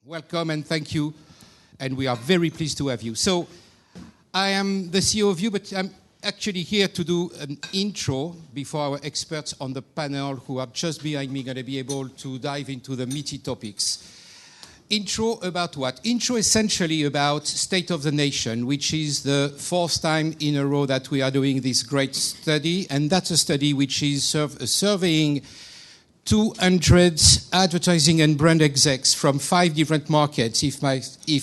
Welcome and thank you, and we are very pleased to have you. So, I am the CEO of VIOOH, but I'm actually here to do an intro before our experts on the panel who are just behind me going to be able to dive into the meaty topics. Intro about what? Intro essentially about State of the Nation, which is the fourth time in a row that we are doing this great study, and that's a study which is surveying 200 advertising and brand execs from 5 different markets. If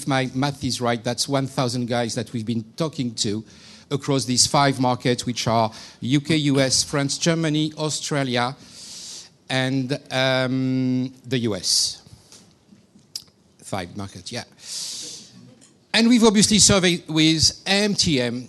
my math is right, that's 1,000 guys that we've been talking to across these 5 markets, which are UK, US, France, Germany, Australia, and the US. 5 markets, yeah. And we've obviously surveyed with MTM,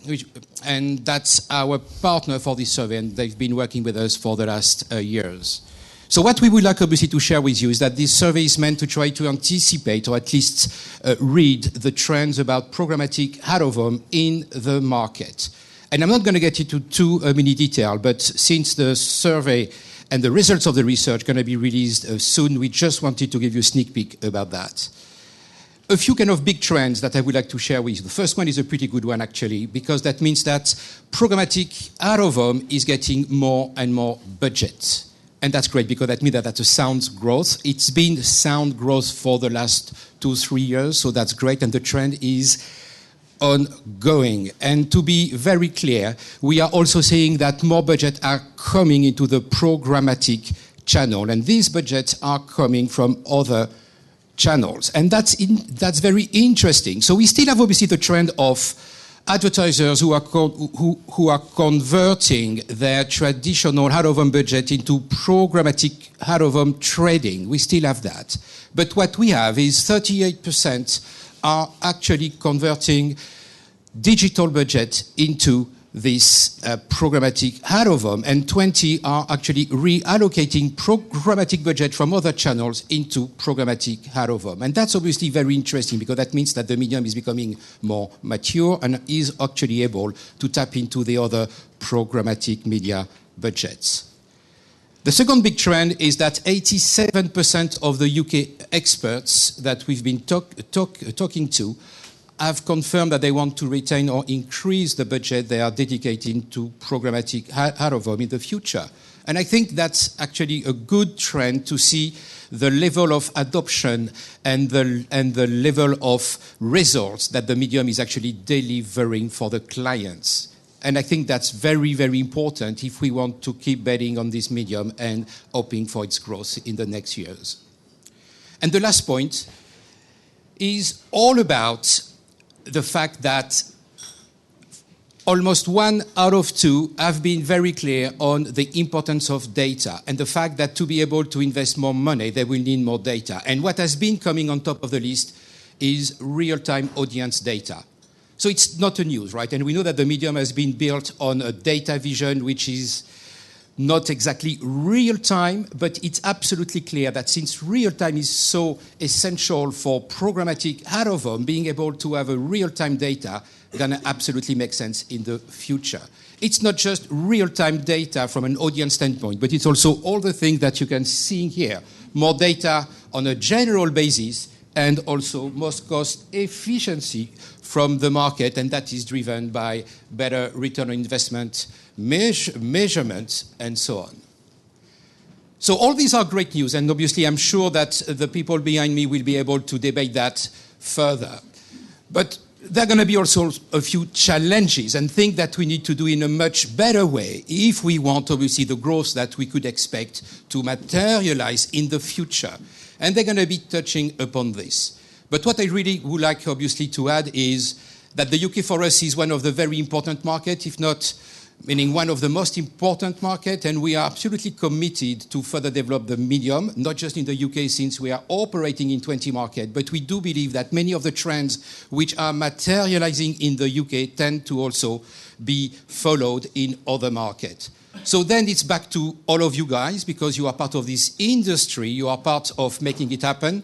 and that's our partner for this survey, and they've been working with us for the last years. So what we would like obviously to share with you is that this survey is meant to try to anticipate or at least read the trends about programmatic out-of-home in the market. And I'm not going to get into too many detail, but since the survey and the results of the research are going to be released soon, we just wanted to give you a sneak peek about that. A few kind of big trends that I would like to share with you. The first one is a pretty good one actually, because that means that programmatic out-of-home is getting more and more budget. And that's great because that means that that's a sound growth. It's been sound growth for the last 2-3 years, so that's great, and the trend is ongoing. And to be very clear, we are also seeing that more budgets are coming into the programmatic channel, and these budgets are coming from other channels. And that's very interesting. So we still have obviously the trend of advertisers who are converting their traditional out-of-home budget into programmatic out-of-home trading. We still have that. But what we have is 38% are actually converting digital budget into this programmatic out-of-home, and 20 are actually reallocating programmatic budget from other channels into programmatic out-of-home. And that's obviously very interesting because that means that the medium is becoming more mature and is actually able to tap into the other programmatic media budgets. The second big trend is that 87% of the UK experts that we've been talking to have confirmed that they want to retain or increase the budget they are dedicating to programmatic out-of-home in the future. And I think that's actually a good trend to see the level of adoption and the level of results that the medium is actually delivering for the clients. And I think that's very, very important if we want to keep betting on this medium and hoping for its growth in the next years. And the last point is all about the fact that almost 1 out of 2 have been very clear on the importance of data and the fact that to be able to invest more money, they will need more data. And what has been coming on top of the list is real-time audience data. So it's not a news, right? And we know that the medium has been built on a data vision which is not exactly real-time, but it's absolutely clear that since real-time is so essential for programmatic out-of-home, being able to have a real-time data gonna absolutely make sense in the future. It's not just real-time data from an audience standpoint, but it's also all the things that you can see here. More data on a general basis and also most cost efficiency from the market, and that is driven by better return on investment measurements, and so on. So all these are great news, and obviously I'm sure that the people behind me will be able to debate that further. But there are going to be also a few challenges and things that we need to do in a much better way if we want, obviously, the growth that we could expect to materialize in the future. And they're going to be touching upon this. But what I really would like, obviously, to add is that the UK for us is one of the very important markets, if not meaning one of the most important markets, and we are absolutely committed to further develop the medium, not just in the UK since we are operating in 20 markets, but we do believe that many of the trends which are materializing in the UK tend to also be followed in other markets. So then it's back to all of you guys, because you are part of this industry, you are part of making it happen,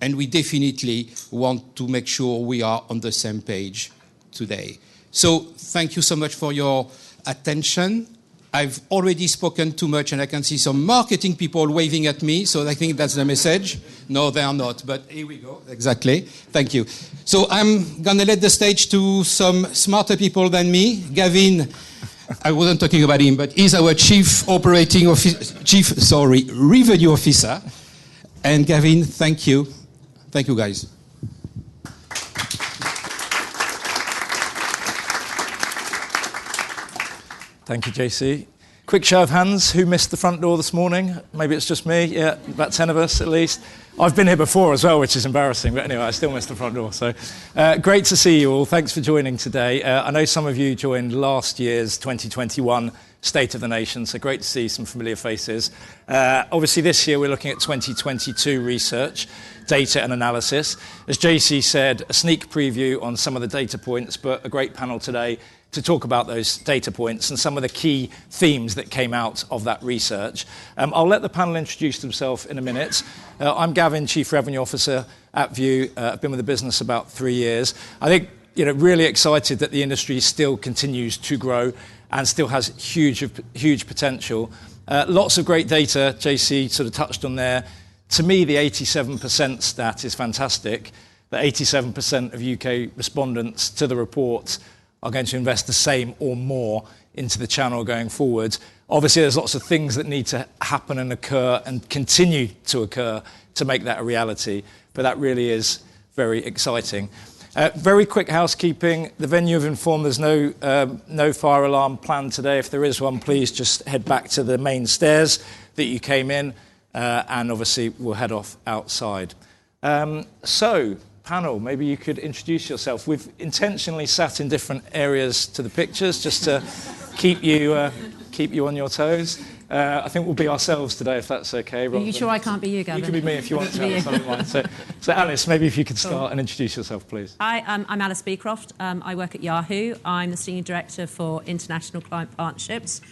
and we definitely want to make sure we are on the same page today. So thank you so much for your attention. I've already spoken too much, and I can see some marketing people waving at me, so I think that's the message. No, they are not, but here we go. Exactly. Thank you. So I'm going to let the stage to some smarter people than me. Gavin, I wasn't talking about him, but he's our Revenue Officer. And Gavin, thank you. Thank you, guys. Thank you, JC. Quick show of hands, who missed the front door this morning? Maybe it's just me, yeah, about 10 of us at least. I've been here before as well, which is embarrassing, but anyway, I still missed the front door. So great to see you all. Thanks for joining today. I know some of you joined last year's 2021 State of the Nation, so great to see some familiar faces. Obviously this year we're looking at 2022 research, data and analysis. As JC said, a sneak preview on some of the data points, but a great panel today to talk about those data points and some of the key themes that came out of that research. I'll let the panel introduce themselves in a minute. I'm Gavin, Chief Revenue Officer at VIOOH. I've been with the business about 3 years. I think, really excited that the industry still continues to grow and still has huge potential. Lots of great data, JC sort of touched on there. To me, the 87% stat is fantastic. That 87% of UK respondents to the report are going to invest the same or more into the channel going forward. Obviously, there's lots of things that need to happen and occur and continue to occur to make that a reality, but that really is very exciting. Very quick housekeeping. The venue have informed there's no fire alarm planned today. If there is one, please just head back to the main stairs that you came in, and obviously we'll head off outside. So, panel, maybe you could introduce yourself. We've intentionally sat in different areas to the pictures just to keep you on your toes. I think we'll be ourselves today, if that's okay. Are you sure I can't be you, Gavin? You can be me if you want to. Alice, I don't mind. So Alice, maybe if you could start and introduce yourself, please. Hi, I'm Alice Beecroft. I work at Yahoo. I'm the Senior Director for International Client Partnerships.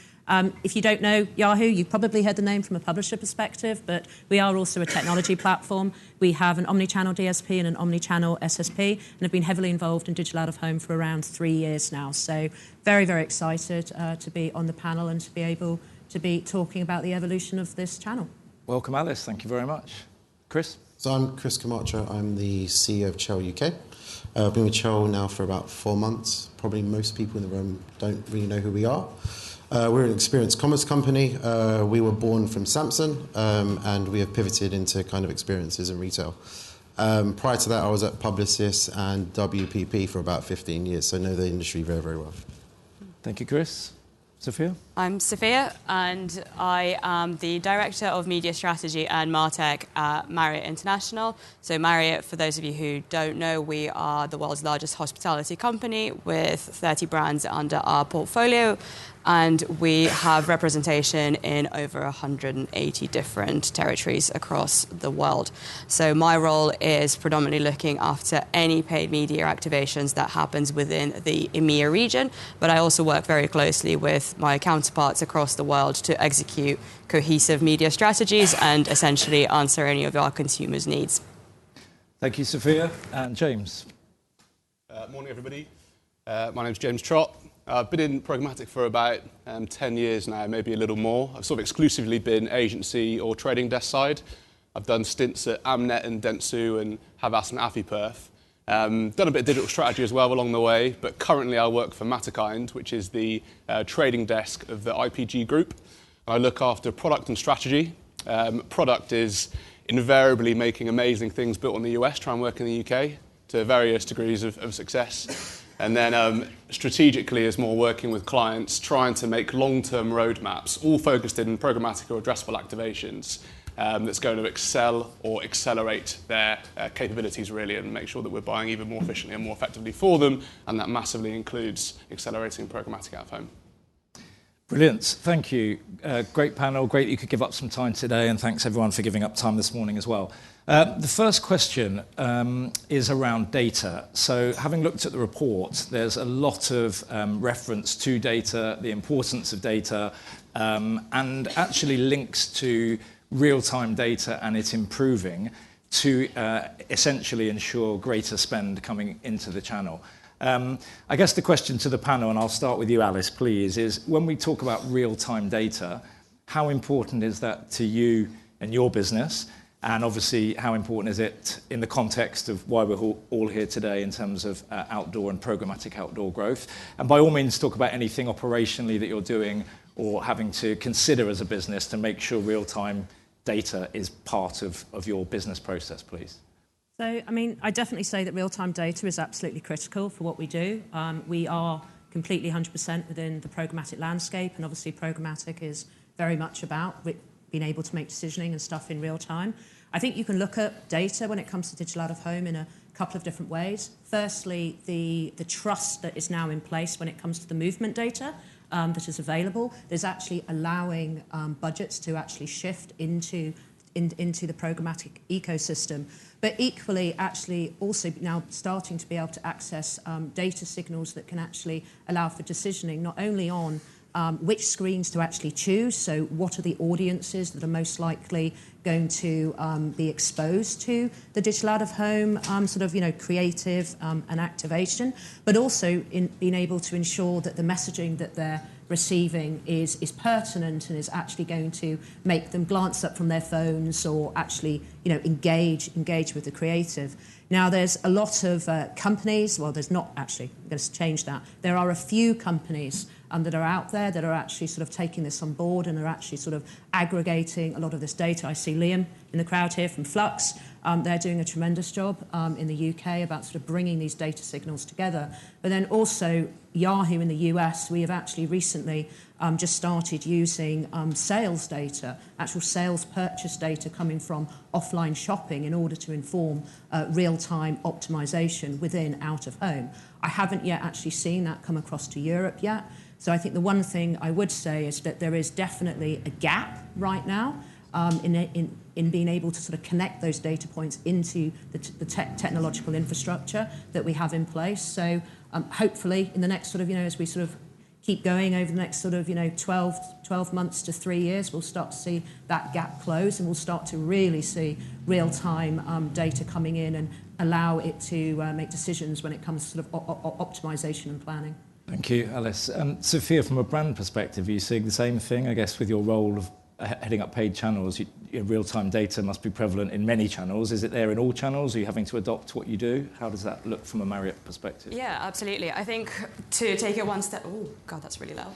If you don't know Yahoo, you've probably heard the name from a publisher perspective, but we are also a technology platform. We have an omni-channel DSP and an omni-channel SSP, and have been heavily involved in digital out-of-home for around 3 years now. So very, very excited to be on the panel and to be able to be talking about the evolution of this channel. Welcome, Alice. Thank you very much. Chris? So I'm Chris Camacho. I'm the CEO of Cheil UK. I've been with Cheil now for about 4 months. Probably most people in the room don't really know who we are. We're an experienced commerce company. We were born from Samsung, and we have pivoted into kind of experiences in retail. Prior to that, I was at Publicis and WPP for about 15 years, so I know the industry very, very well. Thank you, Chris. Sofia? I'm Sofia, and I am the Director of Media Strategy and MarTech at Marriott International. So Marriott, for those of you who don't know, we are the world's largest hospitality company with 30 brands under our portfolio, and we have representation in over 180 different territories across the world. So my role is predominantly looking after any paid media activations that happens within the EMEA region, but I also work very closely with my counterparts across the world to execute cohesive media strategies and essentially answer any of our consumers' needs. Thank you, Sofia. And James? Morning, everybody. My name's James Trott. I've been in Programmatic for about 10 years now, maybe a little more. I've sort of exclusively been agency or trading desk side. I've done stints at Amnet and Dentsu and Havas and Afiperth. Done a bit of digital strategy as well along the way, but currently I work for Matterkind, which is the trading desk of the IPG group. I look after product and strategy. Product is invariably making amazing things built in the US, try and work in the UK to various degrees of success. And then strategically is more working with clients, trying to make long-term roadmaps, all focused in programmatic or addressable activations that's going to excel or accelerate their capabilities really and make sure that we're buying even more efficiently and more effectively for them. And that massively includes accelerating programmatic out of home. Brilliant. Thank you. Great panel. Great that you could give up some time today, and thanks everyone for giving up time this morning as well. The first question is around data. So having looked at the report, there's a lot of reference to data, the importance of data, and actually links to real-time data and it improving to essentially ensure greater spend coming into the channel. I guess the question to the panel, and I'll start with you, Alice, please, is when we talk about real-time data, how important is that to you and your business? And obviously, how important is it in the context of why we're all here today in terms of outdoor and programmatic outdoor growth? And by all means, talk about anything operationally that you're doing or having to consider as a business to make sure real-time data is part of your business process, please. So, I mean, I definitely say that real-time data is absolutely critical for what we do. We are completely 100% within the programmatic landscape, and obviously programmatic is very much about being able to make decisioning and stuff in real time. I think you can look at data when it comes to digital out-of-home in a couple of different ways. Firstly, the trust that is now in place when it comes to the movement data that is available. There's actually allowing budgets to actually shift into the programmatic ecosystem, but equally actually also now starting to be able to access data signals that can actually allow for decisioning not only on which screens to actually choose, so what are the audiences that are most likely going to be exposed to the digital out-of-home creative and activation, but also in being able to ensure that the messaging that they're receiving is pertinent and is actually going to make them glance up from their phones or actually engage with the creative. Now, there's a lot of companies, well, there's not actually, I'm going to change that. There are a few companies that are out there that are actually sort of taking this on board and are actually sort of aggregating a lot of this data. I see Liam in the crowd here from Flux. They're doing a tremendous job in the UK about sort of bringing these data signals together. But then also Yahoo in the US, we have actually recently just started using sales data, actual sales purchase data coming from offline shopping in order to inform real-time optimization within out-of-home. I haven't yet actually seen that come across to Europe yet. So I think the one thing I would say is that there is definitely a gap right now in being able to sort of connect those data points into the technological infrastructure that we have in place. So hopefully in the next sort of, as we sort of keep going over the next sort of, 12 months to 3 years, we'll start to see that gap close and we'll start to really see real-time data coming in and allow it to make decisions when it comes to sort of optimization and planning. Thank you, Alice. Sofia, from a brand perspective, are you seeing the same thing, I guess, with your role of heading up paid channels? Real-time data must be prevalent in many channels. Is it there in all channels? Are you having to adopt what you do? How does that look from a Marriott perspective? Yeah, absolutely. I think to take it one step... Oh, God, that's really loud.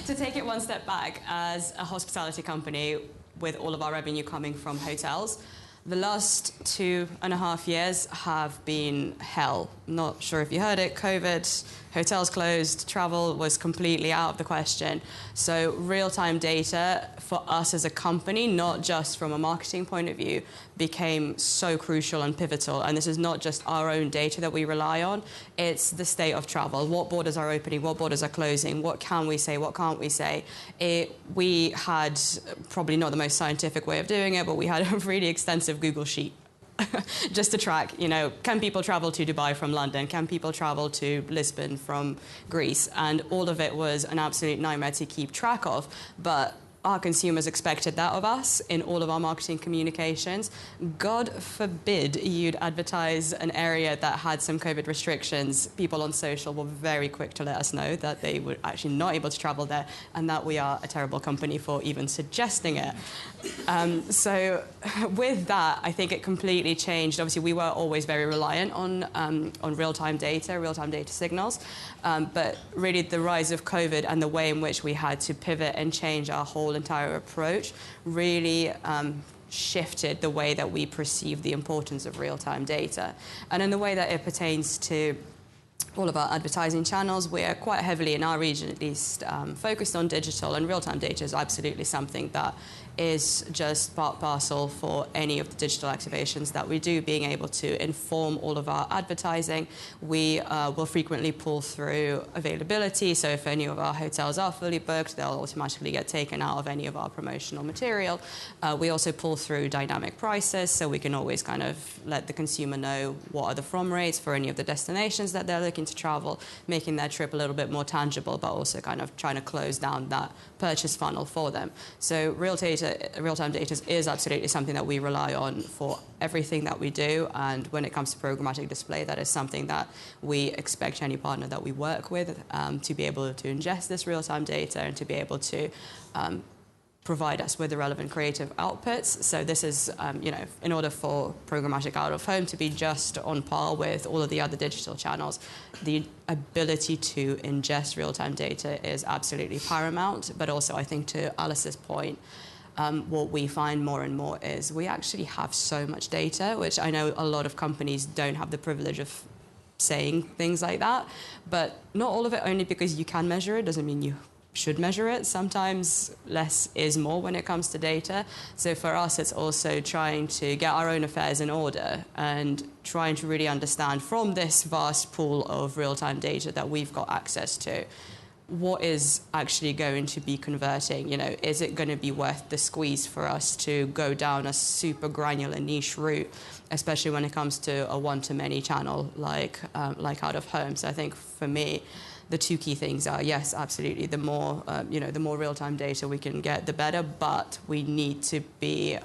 To take it one step back, as a hospitality company with all of our revenue coming from hotels, the last 2.5 years have been hell. Not sure if you heard it, COVID, hotels closed, travel was completely out of the question. So real-time data for us as a company, not just from a marketing point of view, became so crucial and pivotal. And this is not just our own data that we rely on, it's the state of travel. What borders are opening, what borders are closing, what can we say, what can't we say? We had probably not the most scientific way of doing it, but we had a really extensive Google sheet just to track, can people travel to Dubai from London? Can people travel to Lisbon from Greece? And all of it was an absolute nightmare to keep track of. But our consumers expected that of us in all of our marketing communications. God forbid you'd advertise an area that had some COVID restrictions. People on social were very quick to let us know that they were actually not able to travel there and that we are a terrible company for even suggesting it. So with that, I think it completely changed. Obviously, we were always very reliant on real-time data signals. But really the rise of COVID and the way in which we had to pivot and change our whole entire approach really shifted the way that we perceive the importance of real-time data. And in the way that it pertains to all of our advertising channels, we're quite heavily, in our region at least, focused on digital, and real-time data is absolutely something that is just part and parcel for any of the digital activations that we do, being able to inform all of our advertising. We will frequently pull through availability, so if any of our hotels are fully booked, they'll automatically get taken out of any of our promotional material. We also pull through dynamic prices, so we can always kind of let the consumer know what are the from rates for any of the destinations that they're looking looking to travel, making their trip a little bit more tangible, but also kind of trying to close down that purchase funnel for them. So real-time data is absolutely something that we rely on for everything that we do. And when it comes to programmatic display, that is something that we expect any partner that we work with to be able to ingest this real-time data and to be able to provide us with the relevant creative outputs. So this is, in order for programmatic out of home to be just on par with all of the other digital channels, the ability to ingest real-time data is absolutely paramount. But also, I think to Alice's point, what we find more and more is we actually have so much data, which I know a lot of companies don't have the privilege of saying things like that, but not all of it only because you can measure it doesn't mean you should measure it. Sometimes less is more when it comes to data. So for us, it's also trying to get our own affairs in order and trying to really understand from this vast pool of real-time data that we've got access to, what is actually going to be converting? Is it going to be worth the squeeze for us to go down a super granular niche route, especially when it comes to a one-to-many channel like out of home? So I think for me, the two key things are, yes, absolutely, the more real-time data we can get, the better, but we need to be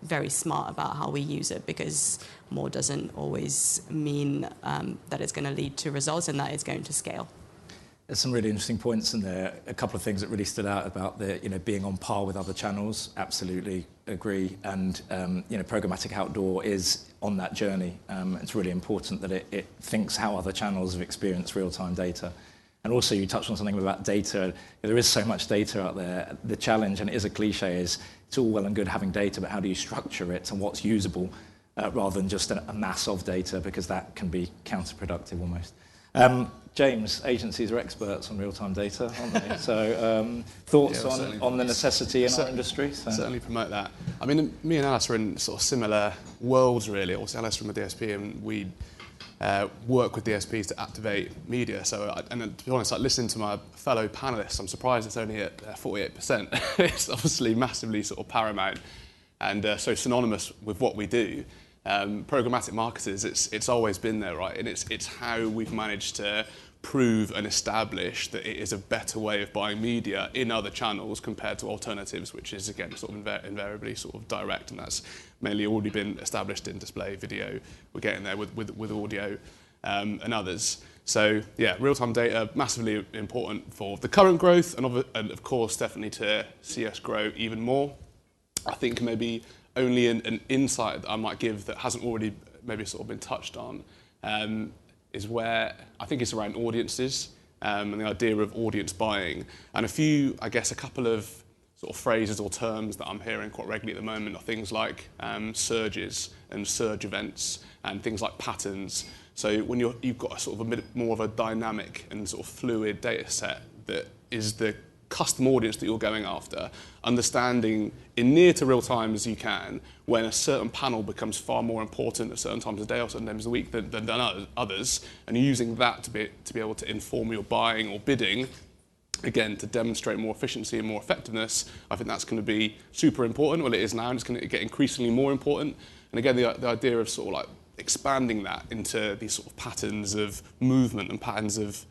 very smart about how we use it, because more doesn't always mean that it's going to lead to results and that it's going to scale. There's some really interesting points in there. A couple of things that really stood out about the, being on par with other channels. Absolutely agree. And, programmatic outdoor is on that journey. It's really important that it thinks how other channels have experienced real-time data. And also you touched on something about data. There is so much data out there. The challenge, and it is a cliche, is it's all well and good having data, but how do you structure it and what's usable rather than just a mass of data, because that can be counterproductive almost. James, agencies are experts on real-time data, aren't they? So thoughts on the necessity in our industry? So. Certainly promote that. I mean, me and Alice are in sort of similar worlds, really. Also, Alice from the DSP, and we work with DSPs to activate media. So, and to be honest, listening to my fellow panelists, I'm surprised it's only at 48%. It's obviously massively sort of paramount, and so synonymous with what we do. Programmatic marketers, it's always been there, right? And it's how we've managed to prove and establish that it is a better way of buying media in other channels compared to alternatives, which is, again, sort of invariably sort of direct, and that's mainly already been established in display, video. We're getting there with audio and others. So, yeah, real-time data, massively important for the current growth, and of course, definitely to see us grow even more. I think maybe only an insight that I might give that hasn't already maybe sort of been touched on is where I think it's around audiences and the idea of audience buying. And a couple of sort of phrases or terms that I'm hearing quite regularly at the moment are things like surges and surge events and things like patterns. So when you've got a sort of a bit more of a dynamic and sort of fluid data set that is the custom audience that you're going after, understanding in near to real time as you can when a certain panel becomes far more important at certain times of the day or certain times of the week than others, and using that to be able to inform your buying or bidding, again, to demonstrate more efficiency and more effectiveness. I think that's going to be super important. Well, it is now, and it's going to get increasingly more important. And again, the idea of sort of like expanding that into these sort of patterns of movement and patterns of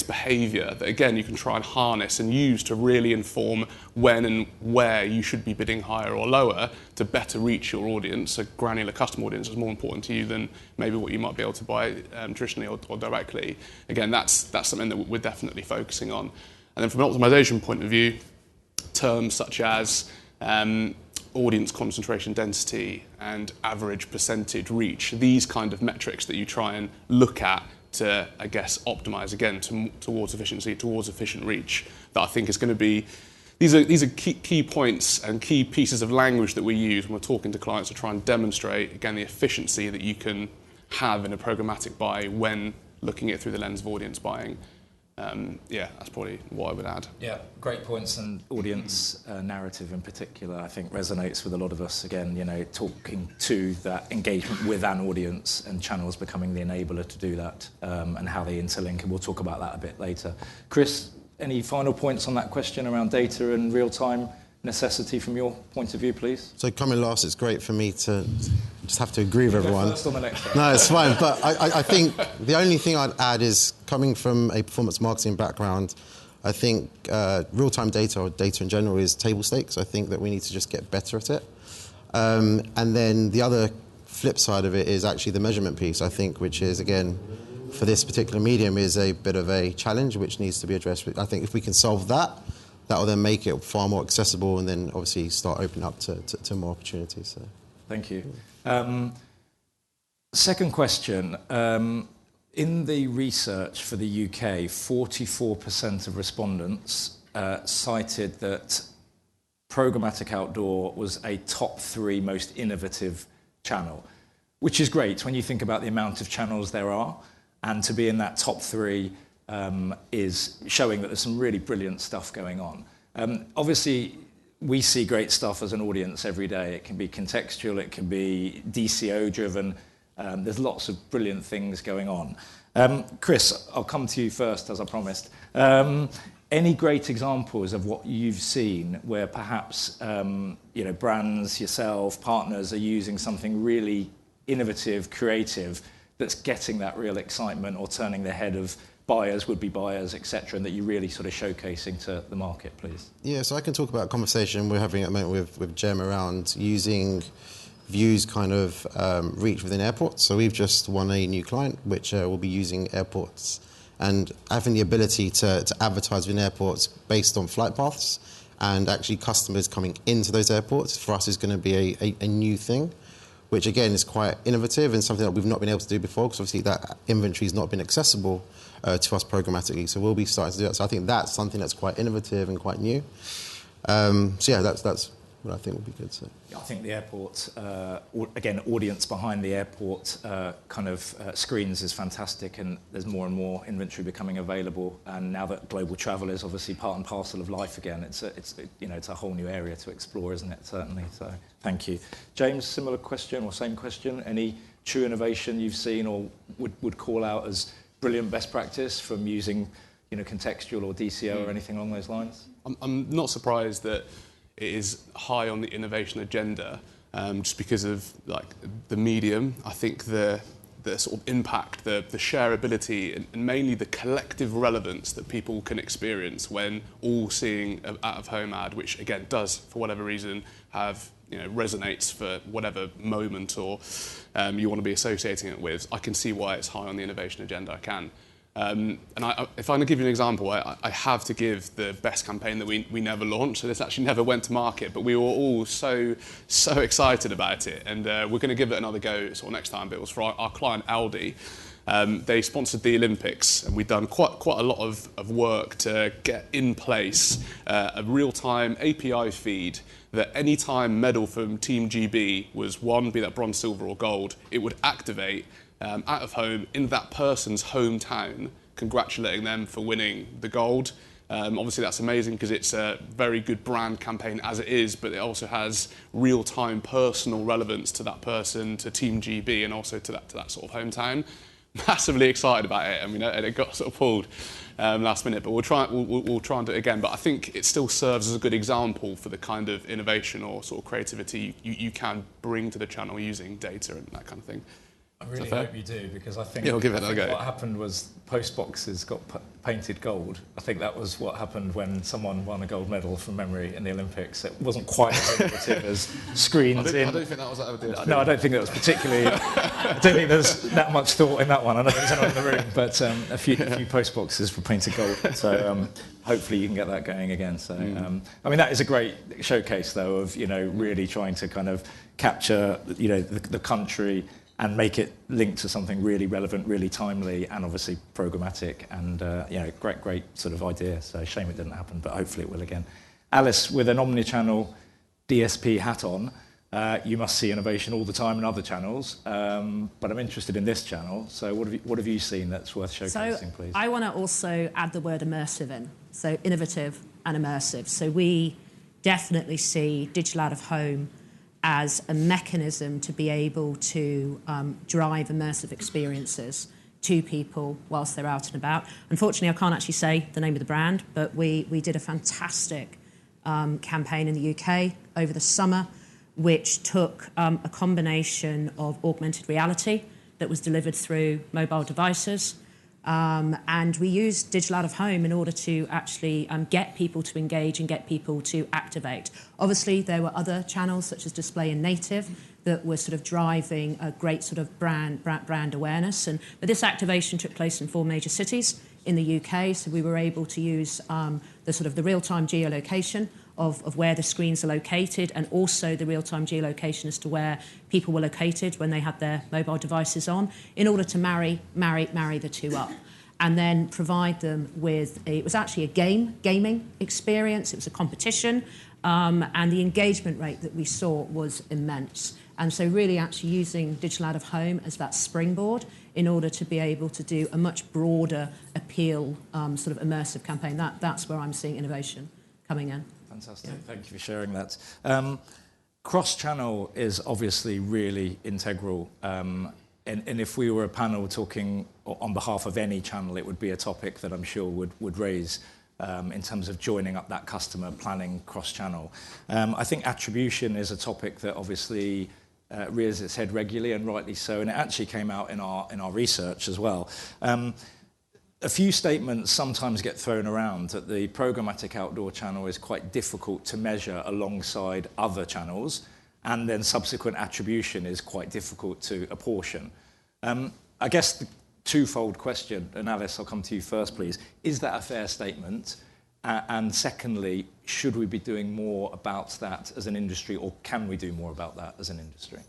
behaviour that, again, you can try and harness and use to really inform when and where you should be bidding higher or lower to better reach your audience. A granular customer audience is more important to you than maybe what you might be able to buy traditionally or directly. Again, that's something that we're definitely focusing on. And then from an optimization point of view, terms such as audience concentration density and average percentage reach, these kind of metrics that you try and look at to, I guess, optimize again towards efficiency, towards efficient reach, that I think is going to be, these are key points and key pieces of language that we use when we're talking to clients to try and demonstrate, again, the efficiency that you can have in a programmatic buy when looking at it through the lens of audience buying. That's probably what I would add. Yeah, great points, and audience narrative in particular, I think, resonates with a lot of us. Again, talking to that engagement with an audience and channels becoming the enabler to do that, and how they interlink, and we'll talk about that a bit later. Chris, any final points on that question around data and real-time necessity from your point of view, please? So coming last, it's great for me to just have to agree with everyone. First on the next one. No, it's fine. But I think the only thing I'd add is coming from a performance marketing background, I think real-time data or data in general is table stakes. I think that we need to just get better at it. And then the other flip side of it is actually the measurement piece, I think, which is, again, for this particular medium is a bit of a challenge which needs to be addressed. I think if we can solve that, that will then make it far more accessible and then obviously start opening up to more opportunities. So. Thank you. Second question. In the research for the UK, 44% of respondents cited that programmatic outdoor was a top 3 most innovative channel, which is great when you think about the amount of channels there are, and to be in that top 3 is showing that there's some really brilliant stuff going on. Obviously, we see great stuff as an audience every day. It can be contextual, it can be DCO driven. There's lots of brilliant things going on. Chris, I'll come to you first, as I promised. Any great examples of what you've seen where perhaps brands, yourself, partners are using something really innovative, creative, that's getting that real excitement or turning the head of buyers, would-be buyers, etc., and that you're really sort of showcasing to the market, please? Yeah, so I can talk about a conversation we're having at the moment with Gem around using VIOOH's kind of reach within airports. So we've just won a new client which will be using airports and having the ability to advertise within airports based on flight paths and actually customers coming into those airports for us is going to be a new thing, which again is quite innovative and something that we've not been able to do before because obviously that inventory has not been accessible to us programmatically. So we'll be starting to do that. So I think that's something that's quite innovative and quite new. So yeah, that's what I think would be good. So. I think the airport, again, audience behind the airport screens is fantastic, and there's more and more inventory becoming available. And now that global travel is obviously part and parcel of life again, it's a whole new area to explore, isn't it? Certainly. So thank you, James. Similar question or same question? Any true innovation you've seen or would call out as brilliant best practice from using, contextual or DCO or anything along those lines? I'm not surprised that it is high on the innovation agenda, just because of the medium. I think the sort of impact, the shareability, and mainly the collective relevance that people can experience when all seeing an out-of-home ad, which again does, for whatever reason, have resonates for whatever moment or you want to be associating it with. I can see why it's high on the innovation agenda. I can. And if I'm going to give you an example, I have to give the best campaign that we never launched. So this actually never went to market, but we were all so excited about it. And we're going to give it another go sort of next time. But it was for our client Aldi. They sponsored the Olympics, and we'd done quite a lot of work to get in place a real-time API feed that any time medal from Team GB was won, be that bronze, silver or gold, it would activate out of home in that person's hometown, congratulating them for winning the gold. Obviously that's amazing because it's a very good brand campaign as it is, but it also has real-time personal relevance to that person, to Team GB, and also to that sort of hometown. Massively excited about it, and it got sort of pulled last minute, but we'll try and do it again. But I think it still serves as a good example for the kind of innovation or sort of creativity you can bring to the channel using data and that kind of thing. I really hope you do, because I think, we'll give it a go. What happened was post boxes got painted gold. I think that was what happened when someone won a gold medal from memory in the Olympics. It wasn't quite as innovative as screens I don't think that was that. No, I don't think that was particularly. I don't think there's that much thought in that one. I don't think there's anyone in the room, but a few post boxes were painted gold. So hopefully you can get that going again. So that is a great showcase, though, of really trying to kind of capture the country and make it linked to something really relevant, really timely, and obviously programmatic. And great sort of idea. So shame it didn't happen, but hopefully it will again. Alice, with an omnichannel DSP hat on, you must see innovation all the time in other channels. But I'm interested in this channel. So what have you seen that's worth showcasing, please? I want to also add the word immersive in. So innovative and immersive. So we definitely see digital out of home as a mechanism to be able to drive immersive experiences to people whilst they're out and about. Unfortunately, I can't actually say the name of the brand, but we did a fantastic campaign in the UK over the summer, which took a combination of augmented reality that was delivered through mobile devices. And we used digital out of home in order to actually get people to engage and get people to activate. Obviously, there were other channels such as display and native that were sort of driving a great sort of brand awareness. But this activation took place in 4 major cities in the UK, so we were able to use the real-time geolocation of where the screens are located, and also the real-time geolocation as to where people were located when they had their mobile devices on, in order to marry the two up, and then provide them with it was actually a gaming experience. It was a competition, and the engagement rate that we saw was immense. And so really actually using digital out of home as that springboard in order to be able to do a much broader appeal, sort of immersive campaign. That's where I'm seeing innovation coming in. Fantastic. Yeah. Thank you for sharing that. Cross-channel is obviously really integral. And if we were a panel talking on behalf of any channel, it would be a topic that I'm sure would raise in terms of joining up that customer planning cross-channel. I think attribution is a topic that obviously rears its head regularly, and rightly so, and it actually came out in our research as well. A few statements sometimes get thrown around that the programmatic outdoor channel is quite difficult to measure alongside other channels, and then subsequent attribution is quite difficult to apportion. I guess the twofold question, and Alice, I'll come to you first, please. Is that a fair statement? And secondly, should we be doing more about that as an industry, or can we do more about that as an industry?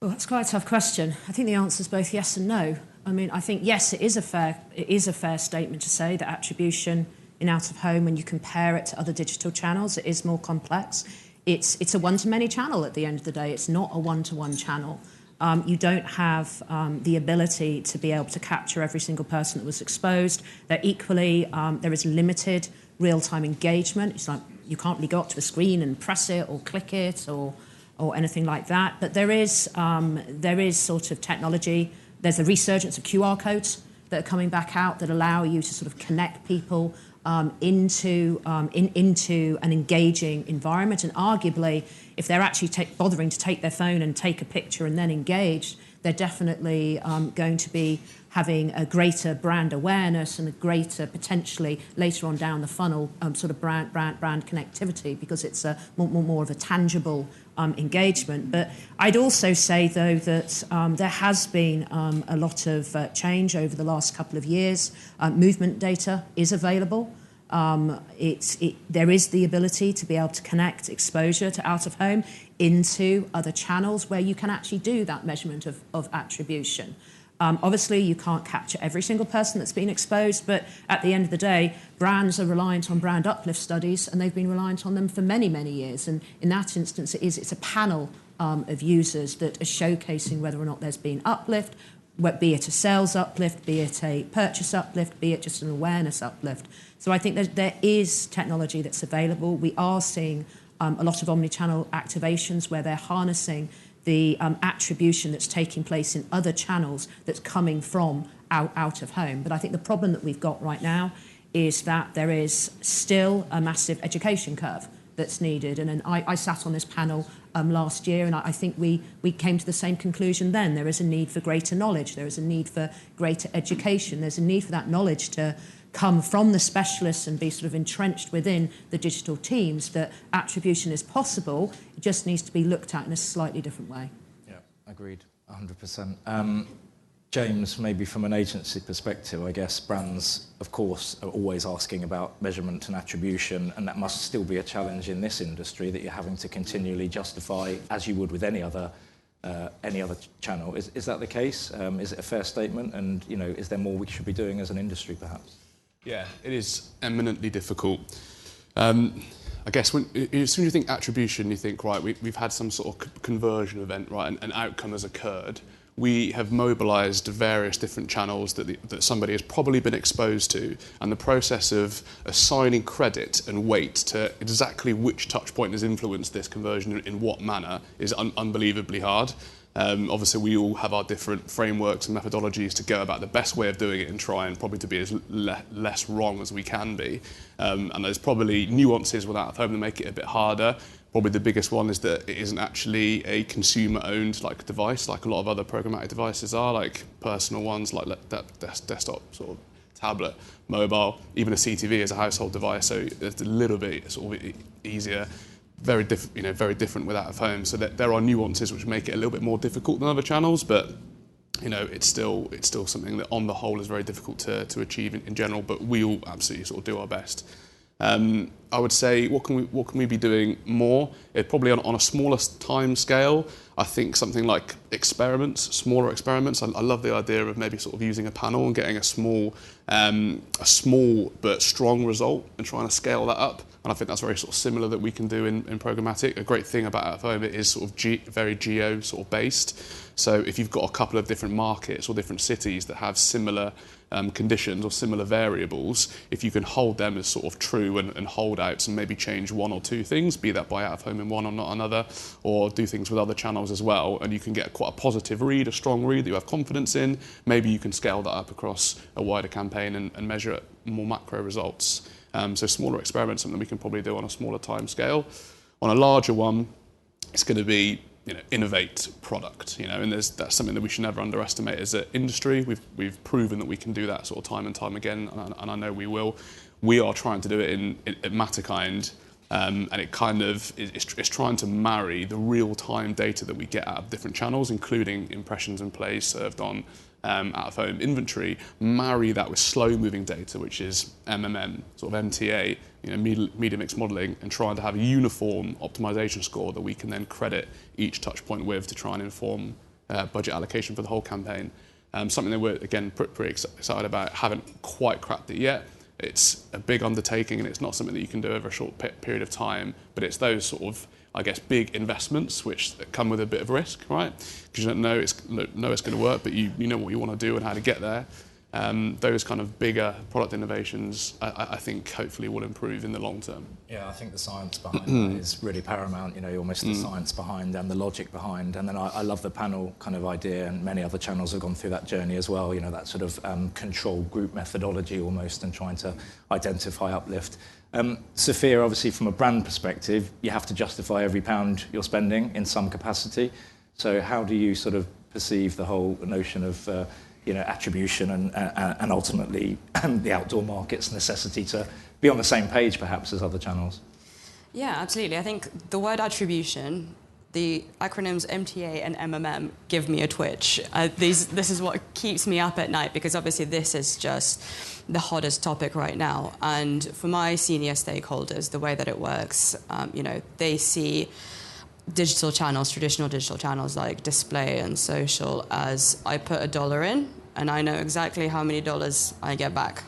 Well, that's quite a tough question. I think the answer is both yes and no. I mean, I think, yes, it is a fair statement to say that attribution in out-of-home, when you compare it to other digital channels, it is more complex. It's a one-to-many channel at the end of the day. It's not a one-to-one channel. You don't have the ability to be able to capture every single person that was exposed. There is limited real-time engagement. It's like you can't really go up to a screen and press it or click it or anything like that. But there is sort of technology. There's a resurgence of QR codes that are coming back out that allow you to sort of connect people into an engaging environment. And arguably, if they're actually bothering to take their phone and take a picture and then engage, they're definitely going to be having a greater brand awareness and a greater, potentially later on down the funnel, sort of brand connectivity, because it's a more of a tangible engagement. But I'd also say, though, that there has been a lot of change over the last couple of years. Movement data is available. There is the ability to be able to connect exposure to out-of-home into other channels where you can actually do that measurement of attribution. Obviously, you can't capture every single person that's been exposed, but at the end of the day, brands are reliant on brand uplift studies, and they've been reliant on them for many, many years. And in that instance, it's a panel of users that are showcasing whether or not there's been uplift, be it a sales uplift, be it a purchase uplift, be it just an awareness uplift. So I think there is technology that's available. We are seeing a lot of omni-channel activations where they're harnessing the attribution that's taking place in other channels that's coming from out of home. But I think the problem that we've got right now is that there is still a massive education curve that's needed. And I sat on this panel last year, and I think we came to the same conclusion then. There is a need for greater knowledge. There is a need for greater education. There's a need for that knowledge to come from the specialists and be sort of entrenched within the digital teams, that attribution is possible. It just needs to be looked at in a slightly different way. Yeah, agreed, 100%. James, maybe from an agency perspective, I guess brands, of course, are always asking about measurement and attribution, and that must still be a challenge in this industry, that you're having to continually justify, as you would with any other channel. Is that the case? Is it a fair statement? And, you know, is there more we should be doing as an industry, perhaps? Yeah, it is eminently difficult. I guess as soon as you think attribution, you think, right, we've had some sort of conversion event, right, an outcome has occurred. We have mobilised various different channels that somebody has probably been exposed to, and the process of assigning credit and weight to exactly which touch point has influenced this conversion in what manner is unbelievably hard. Obviously, we all have our different frameworks and methodologies to go about the best way of doing it and try and probably to be as less wrong as we can be. And there's probably nuances with out of home that make it a bit harder. Probably the biggest one is that it isn't actually a consumer-owned like device, like a lot of other programmatic devices are, like personal ones, like desktop sort of tablet, mobile, even a CTV is a household device, so it's a little bit sort of easier. Very different with out of home. So there are nuances which make it a little bit more difficult than other channels, but it's still something that on the whole is very difficult to achieve in general. But we all absolutely sort of do our best. I would say what can we be doing more? Probably on a smaller time scale. I think something like smaller experiments. I love the idea of maybe sort of using a panel and getting a small but strong result and trying to scale that up. And I think that's very sort of similar that we can do in programmatic. A great thing about out of home, it is sort of very geo sort of based. So if you've got a couple of different markets or different cities that have similar conditions or similar variables, if you can hold them as sort of true and holdouts and maybe change one or two things, be that by out of home in one or not another, or do things with other channels as well, and you can get quite a positive read, a strong read that you have confidence in, maybe you can scale that up across a wider campaign and measure more macro results. So smaller experiments, something we can probably do on a smaller time scale. On a larger one, it's going to be innovate product, and that's something that we should never underestimate as an industry. We've proven that we can do that sort of time and time again, and I know we will. We are trying to do it at Matterkind, and it kind of is trying to marry the real-time data that we get out of different channels, including impressions and plays served on out-of-home inventory, marry that with slow-moving data, which is MMM, sort of MTA, media mix modelling, and trying to have a uniform optimization score that we can then credit each touch point with to try and inform budget allocation for the whole campaign. Something that we're, again, pretty excited about. Haven't quite cracked it yet. It's a big undertaking, and it's not something that you can do over a short period of time, but it's those sort of, I guess, big investments which come with a bit of risk, right? Because you don't know it's going to work, but you know what you want to do and how to get there. Those kind of bigger product innovations, I think, hopefully will improve in the long term. Yeah, I think the science behind that is really paramount. Almost the science behind and the logic behind. And then I love the panel kind of idea, and many other channels have gone through that journey as well. That sort of control group methodology almost, and trying to identify uplift. Sophia, obviously, from a brand perspective, you have to justify every pound you're spending in some capacity. So how do you sort of perceive the whole notion of attribution and ultimately the outdoor market's necessity to be on the same page, perhaps, as other channels? Yeah, absolutely. I think the word attribution, the acronyms MTA and MMM give me a twitch. This is what keeps me up at night, because obviously this is just the hottest topic right now. And for my senior stakeholders, the way that it works, they see digital channels, traditional digital channels like display and social, as I put $1 in and I know exactly how many dollars I get back,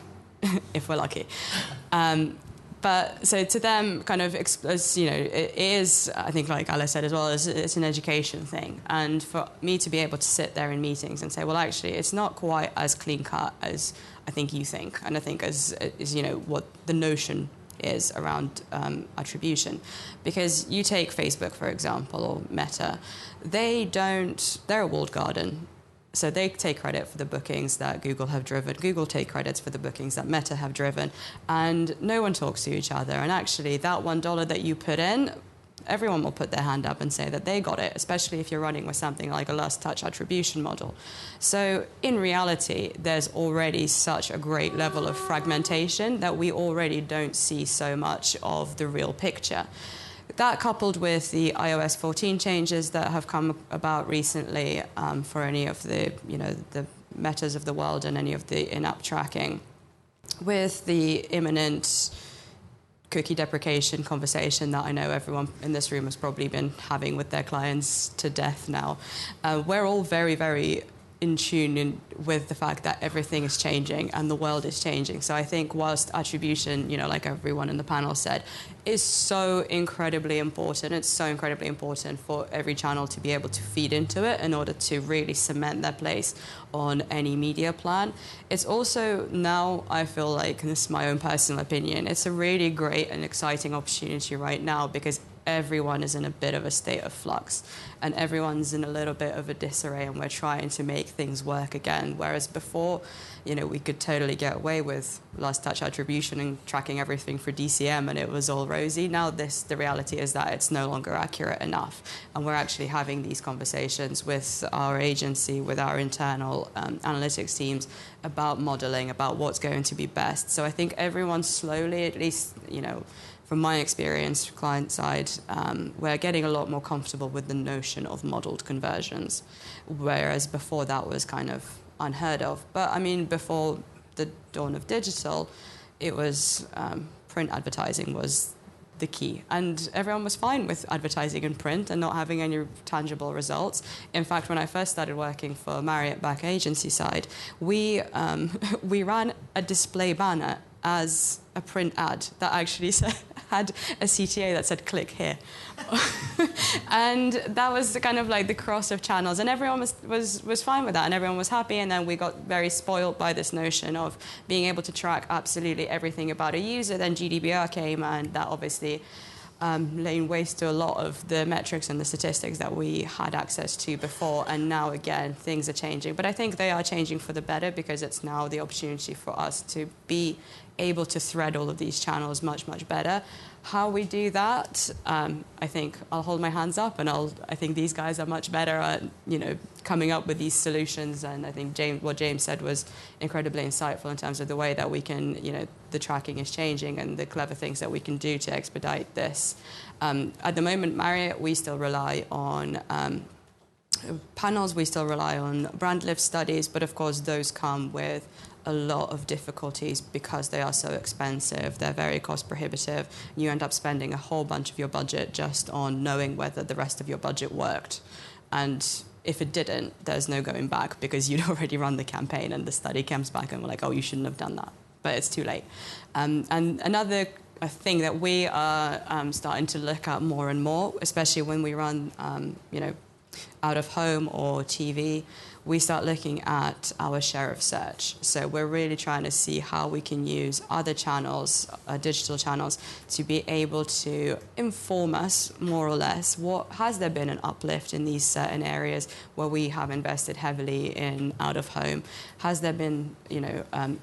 if we're lucky. But so to them, kind of, it is, I think, like Alice said as well, it's an education thing. And for me to be able to sit there in meetings and say, well, actually, it's not quite as clean cut as I think you think, and I think as what the notion is around attribution. Because you take Facebook, for example, or Meta, they're a walled garden. So they take credit for the bookings that Google have driven. Google take credits for the bookings that Meta have driven. And no one talks to each other. And actually, that $1 that you put in, everyone will put their hand up and say that they got it, especially if you're running with something like a last touch attribution model. So in reality, there's already such a great level of fragmentation that we already don't see so much of the real picture. That, coupled with the iOS 14 changes that have come about recently for any of the Metas of the world and any of the in-app tracking, with the imminent cookie deprecation conversation that I know everyone in this room has probably been having with their clients to death now, we're all very, very in tune with the fact that everything is changing and the world is changing. So I think whilst attribution, like everyone in the panel said, is so incredibly important, it's so incredibly important for every channel to be able to feed into it in order to really cement their place on any media plan. It's also now, I feel like, and this is my own personal opinion, it's a really great and exciting opportunity right now, because everyone is in a bit of a state of flux, and everyone's in a little bit of a disarray, and we're trying to make things work again. Whereas before, we could totally get away with last touch attribution and tracking everything for DCM, and it was all rosy. Now the reality is that it's no longer accurate enough, and we're actually having these conversations with our agency, with our internal analytics teams, about modeling, about what's going to be best. So I think everyone slowly, at least, from my experience, client side, we're getting a lot more comfortable with the notion of modeled conversions, whereas before that was kind of unheard of. But I mean, before the dawn of digital, it was print advertising was the key, and everyone was fine with advertising in print and not having any tangible results. In fact, when I first started working for Marriott back agency side, we ran a display banner as a print ad that actually had a CTA that said "click here," and that was kind of like the cross of channels, and everyone was fine with that, and everyone was happy. And then we got very spoiled by this notion of being able to track absolutely everything about a user. Then GDPR came, and that obviously laying waste to a lot of the metrics and the statistics that we had access to before. And now, again, things are changing. But I think they are changing for the better, because it's now the opportunity for us to be able to thread all of these channels much, much better. How we do that, I think I'll hold my hands up, and I think these guys are much better at, coming up with these solutions. And I think what James said was incredibly insightful in terms of the way that we can, the tracking is changing and the clever things that we can do to expedite this. At the moment, Marriott, we still rely on panels, we still rely on brand lift studies, but of course those come with a lot of difficulties because they are so expensive. They're very cost prohibitive. You end up spending a whole bunch of your budget just on knowing whether the rest of your budget worked. And if it didn't, there's no going back, because you'd already run the campaign and the study comes back and we're like, oh, you shouldn't have done that. But it's too late. And another thing that we are starting to look at more and more, especially when we run, out of home or TV, we start looking at our share of search. So we're really trying to see how we can use other channels, digital channels, to be able to inform us more or less. Has there been an uplift in these certain areas where we have invested heavily in out of home? Has there been,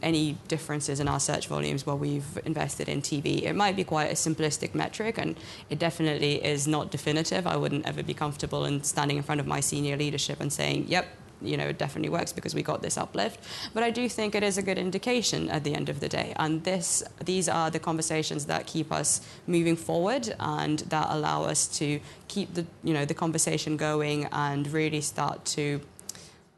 any differences in our search volumes where we've invested in TV? It might be quite a simplistic metric, and it definitely is not definitive. I wouldn't ever be comfortable in standing in front of my senior leadership and saying, yep, it definitely works because we got this uplift. But I do think it is a good indication at the end of the day. And these are the conversations that keep us moving forward and that allow us to keep the conversation going and really start to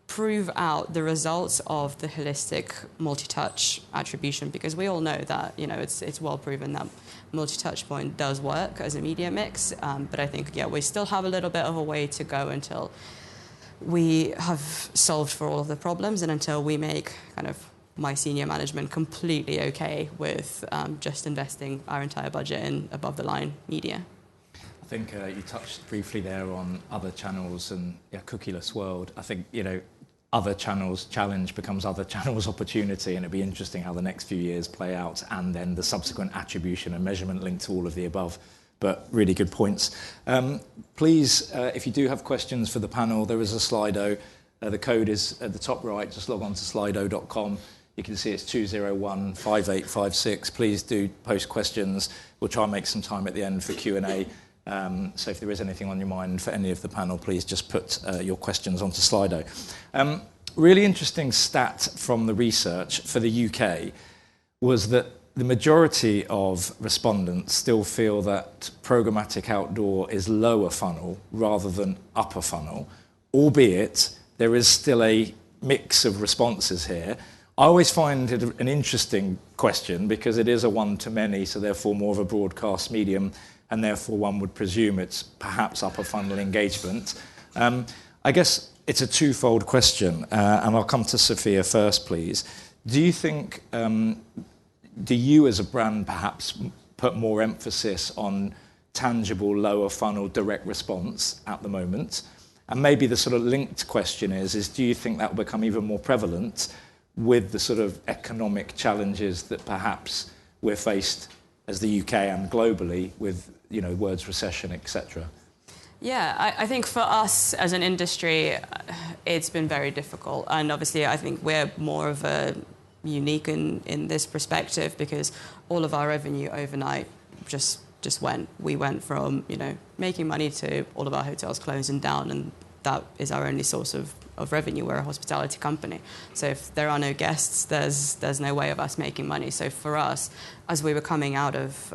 prove out the results of the holistic multi-touch attribution, because we all know that it's well proven that multi-touch point does work as a media mix. But I think we still have a little bit of a way to go until we have solved for all of the problems, and until we make kind of my senior management completely okay with just investing our entire budget in above-the-line media. I think you touched briefly there on other channels and cookieless world. I think, other channels challenge becomes other channels opportunity, and it'd be interesting how the next few years play out, and then the subsequent attribution and measurement linked to all of the above. But really good points. Please, if you do have questions for the panel, there is a Slido. The code is at the top right. Just log on to slido.com. You can see it's 201-5856. Please do post questions. We'll try and make some time at the end for Q&A. So if there is anything on your mind for any of the panel, please just put your questions onto Slido. Really interesting stat from the research for the UK was that the majority of respondents still feel that programmatic outdoor is lower funnel rather than upper funnel, albeit there is still a mix of responses here. I always find it an interesting question because it is a one-to-many, so therefore more of a broadcast medium, and therefore one would presume it's perhaps upper funnel engagement. I guess it's a twofold question, and I'll come to Sofia first, please. Do you think... do you as a brand perhaps put more emphasis on tangible lower funnel direct response at the moment? And maybe the sort of linked question is do you think that will become even more prevalent with the sort of economic challenges that perhaps we're faced as the UK and globally with, words recession, etc.? Yeah, I think for us as an industry, it's been very difficult. And obviously, I think we're more of a unique in this perspective because all of our revenue overnight just went. We went from, making money to all of our hotels closing down, and that is our only source of revenue. We're a hospitality company. So if there are no guests, there's no way of us making money. So for us, as we were coming out of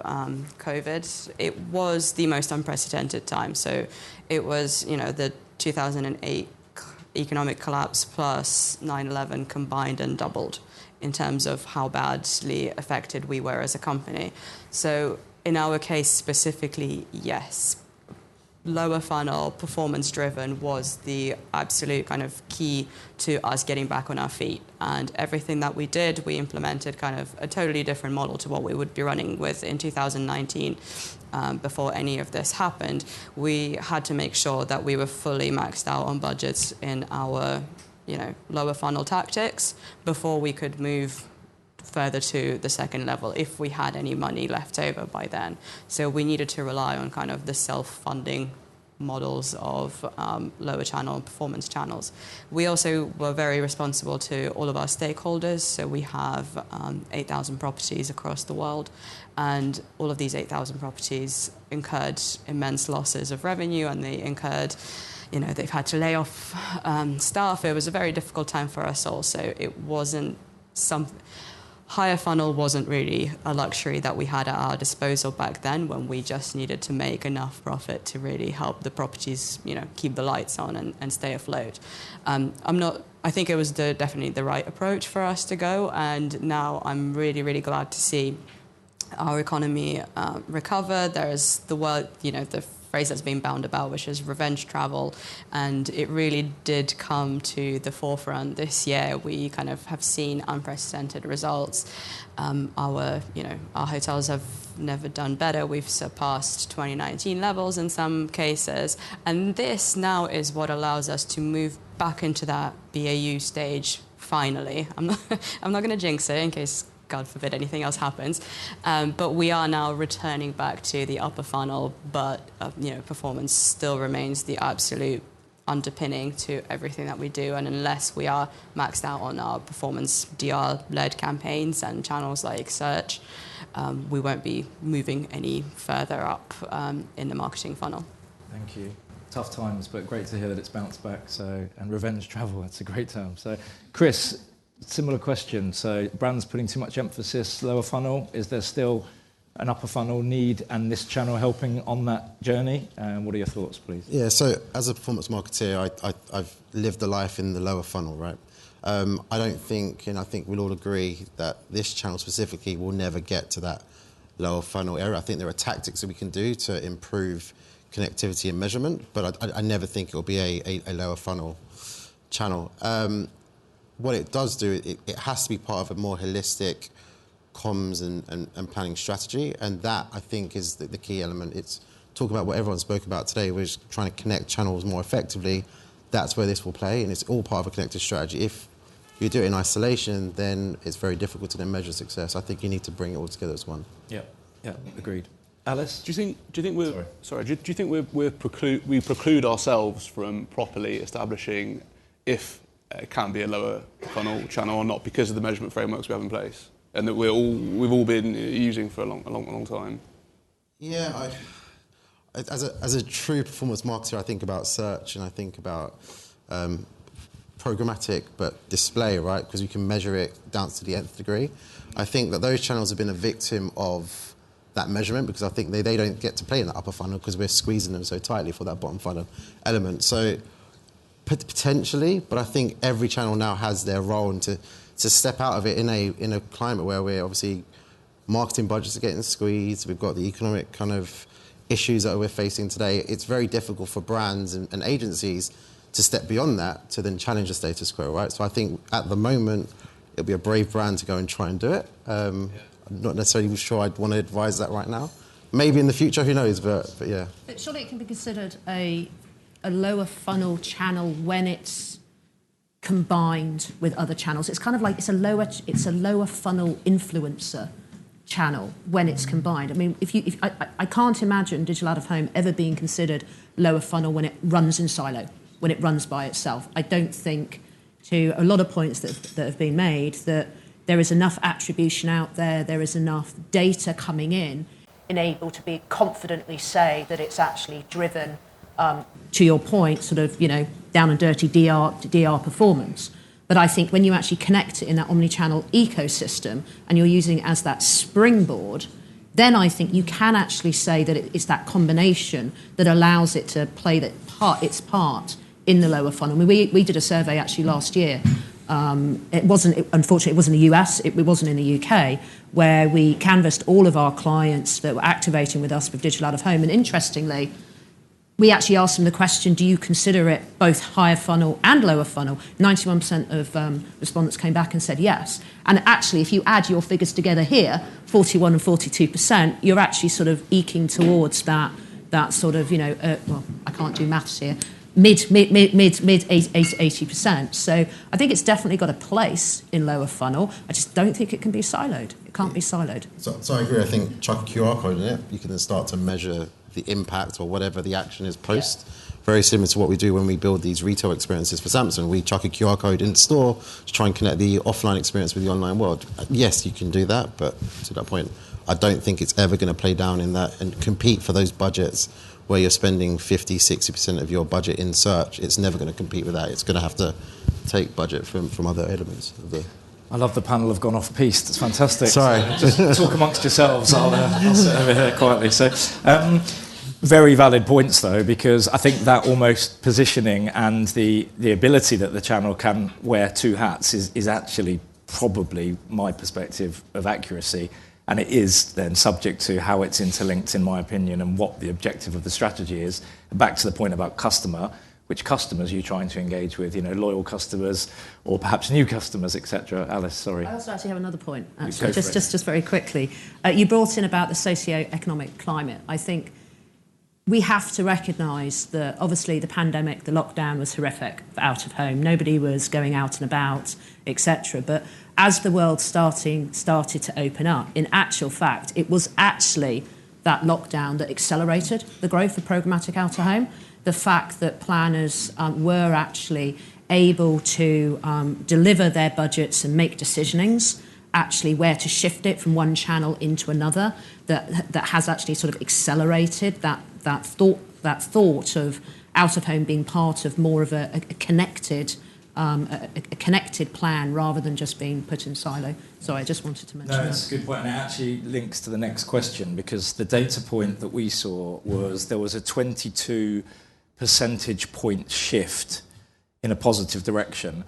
COVID, it was the most unprecedented time. So it was, the 2008 economic collapse plus 9/11 combined and doubled in terms of how badly affected we were as a company. So in our case specifically, yes, lower funnel, performance-driven was the absolute kind of key to us getting back on our feet. And everything that we did, we implemented kind of a totally different model to what we would be running with in 2019. Before any of this happened, we had to make sure that we were fully maxed out on budgets in our, lower funnel tactics before we could move further to the second level if we had any money left over by then. So we needed to rely on kind of the self-funding models of lower channel and performance channels. We also were very responsible to all of our stakeholders. So we have 8,000 properties across the world, and all of these 8,000 properties incurred immense losses of revenue, and they incurred, they've had to lay off staff. It was a very difficult time for us all. So it wasn't something. Higher funnel wasn't really a luxury that we had at our disposal back then, when we just needed to make enough profit to really help the properties, keep the lights on and stay afloat. I think it was definitely the right approach for us to go, and now I'm really, really glad to see our economy recover. There's the word, the phrase that's been bound about, which is revenge travel, and it really did come to the forefront this year. We kind of have seen unprecedented results. Our hotels have never done better. We've surpassed 2019 levels in some cases, and this now is what allows us to move back into that BAU stage finally. I'm not going to jinx it in case, God forbid, anything else happens. But we are now returning back to the upper funnel, but performance still remains the absolute underpinning to everything that we do. And unless we are maxed out on our performance DR-led campaigns and channels like search, we won't be moving any further up in the marketing funnel. Thank you. Tough times, but great to hear that it's bounced back. And revenge travel, that's a great term. So, Chris, similar question. So brands putting too much emphasis, lower funnel. Is there still an upper funnel need, and this channel helping on that journey? What are your thoughts, please? Yeah, so as a performance marketeer, I've lived a life in the lower funnel, right? I don't think, and I think we'll all agree, that this channel specifically will never get to that lower funnel area. I think there are tactics that we can do to improve connectivity and measurement, but I never think it will be a lower funnel channel. What it does do, it has to be part of a more holistic comms and planning strategy, and that, I think, is the key element. It's talk about what everyone spoke about today, which is trying to connect channels more effectively. That's where this will play, and it's all part of a connected strategy. If you do it in isolation, then it's very difficult to then measure success. I think you need to bring it all together as one. Yeah, agreed. Alice? Do you think we preclude ourselves from properly establishing if it can be a lower funnel channel or not because of the measurement frameworks we have in place and that we've all been using for a long time? Yeah, as a true performance marketer, I think about search and I think about programmatic, but display, right? Because you can measure it down to the nth degree. I think that those channels have been a victim of that measurement because I think they don't get to play in the upper funnel because we're squeezing them so tightly for that bottom funnel element. So potentially, but I think every channel now has their role, and to step out of it in a climate where we're obviously marketing budgets are getting squeezed, we've got the economic kind of issues that we're facing today. It's very difficult for brands and agencies to step beyond that to then challenge the status quo, right? So I think at the moment it'll be a brave brand to go and try and do it. I'm not necessarily sure I'd want to advise that right now. Maybe in the future, who knows? But yeah. But surely it can be considered a lower funnel channel when it's combined with other channels. It's kind of like it's a lower funnel influencer channel when it's combined. I mean, I can't imagine digital out of home ever being considered lower funnel when it runs in silo, when it runs by itself. I don't think, to a lot of points that have been made, that there is enough attribution out there, there is enough data coming in, able to be confidently say that it's actually driven, to your point, sort of, down and dirty DR performance. But I think when you actually connect it in that omni-channel ecosystem and you're using it as that springboard, then I think you can actually say that it's that combination that allows it to play its part in the lower funnel. I mean, we did a survey actually last year. Unfortunately, it wasn't the US, it wasn't in the UK, where we canvassed all of our clients that were activating with us with digital out of home. And interestingly, we actually asked them the question, do you consider it both higher funnel and lower funnel? 91% of respondents came back and said yes. And actually, if you add your figures together here, 41 and 42%, you're actually sort of eking towards that sort of, well, I can't do maths here, mid 80%. So I think it's definitely got a place in lower funnel. I just don't think it can be siloed. It can't be siloed. So I agree. I think chuck a QR code in it, you can then start to measure the impact or whatever the action is post. Yeah. Very similar to what we do when we build these retail experiences for Samsung. We chuck a QR code in store to try and connect the offline experience with the online world. Yes, you can do that, but to that point, I don't think it's ever going to play down in that and compete for those budgets where you're spending 50, 60% of your budget in search. It's never going to compete with that. It's going to have to take budget from other elements of the... I love the panel have gone off piste. It's fantastic. Sorry. So just talk amongst yourselves. I'll sit over here quietly. So, very valid points, though, because I think that almost positioning and the ability that the channel can wear two hats is actually probably my perspective of accuracy. And it is then subject to how it's interlinked, in my opinion, and what the objective of the strategy is. Back to the point about customer, which customers are you trying to engage with? Loyal customers or perhaps new customers, etc. Alice, sorry. I also actually have another point, actually, just very quickly. You brought in about the socio-economic climate. I think we have to recognise that obviously the pandemic, the lockdown was horrific for out of home. Nobody was going out and about, etc. But as the world started to open up, in actual fact, it was actually that lockdown that accelerated the growth of programmatic out of home. The fact that planners were actually able to deliver their budgets and make decisionings, actually where to shift it from one channel into another, that has actually sort of accelerated that thought of out of home being part of more of a connected plan rather than just being put in silo. Sorry, I just wanted to mention that. No, it's a good point, and it actually links to the next question, because the data point that we saw was there was a 22 percentage point shift in a positive direction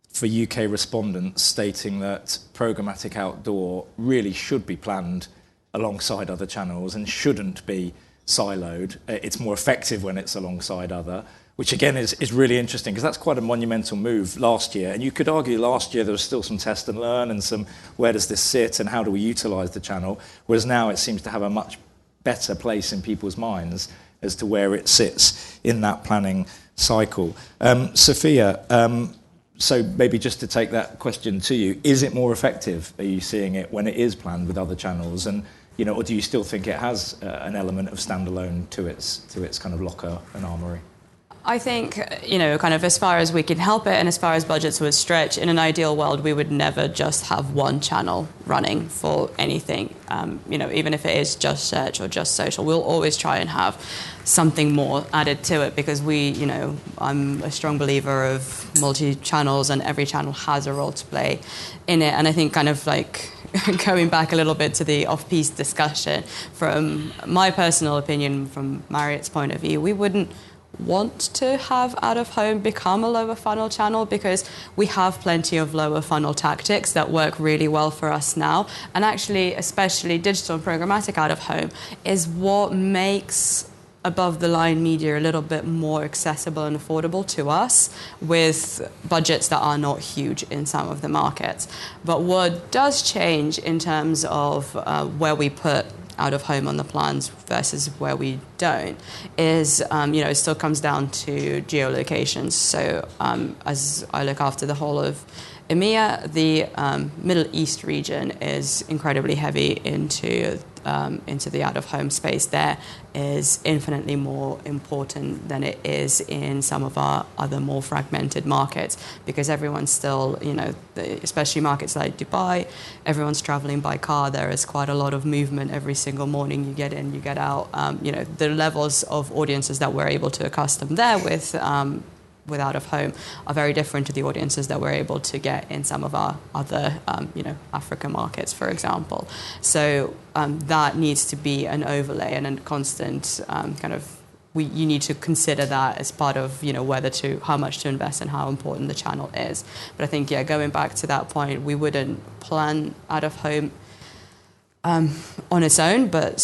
for UK respondents, stating that programmatic outdoor really should be planned alongside other channels and shouldn't be siloed. It's more effective when it's alongside other, which again is really interesting, because that's quite a monumental move last year. And you could argue last year there was still some test and learn and some where does this sit and how do we utilise the channel, whereas now it seems to have a much better place in people's minds as to where it sits in that planning cycle. Sophia, so maybe just to take that question to you, is it more effective? Are you seeing it when it is planned with other channels? And or do you still think it has an element of standalone to its kind of locker and armoury? I think, kind of as far as we can help it and as far as budgets would stretch, in an ideal world, we would never just have one channel running for anything. Even if it is just search or just social, we'll always try and have something more added to it, because I'm a strong believer of multi-channels and every channel has a role to play in it. And I think kind of like going back a little bit to the off-piste discussion, from my personal opinion, from Marriott's point of view, we wouldn't want to have out of home become a lower funnel channel, because we have plenty of lower funnel tactics that work really well for us now. And actually, especially digital and programmatic out of home is what makes above the line media a little bit more accessible and affordable to us, with budgets that are not huge in some of the markets. But what does change in terms of where we put out of home on the plans versus where we don't is, it still comes down to geolocations. So as I look after the whole of EMEA, the Middle East region, is incredibly heavy into the out-of-home space. There is infinitely more important than it is in some of our other more fragmented markets, because everyone's still, especially markets like Dubai, everyone's traveling by car. There is quite a lot of movement every single morning. You get in, you get out. The levels of audiences that we're able to accustom there with out-of-home are very different to the audiences that we're able to get in some of our other, African markets, for example. So that needs to be an overlay and a constant you need to consider that as part of, how much to invest and how important the channel is. But I think, going back to that point, we wouldn't plan out-of-home on its own, but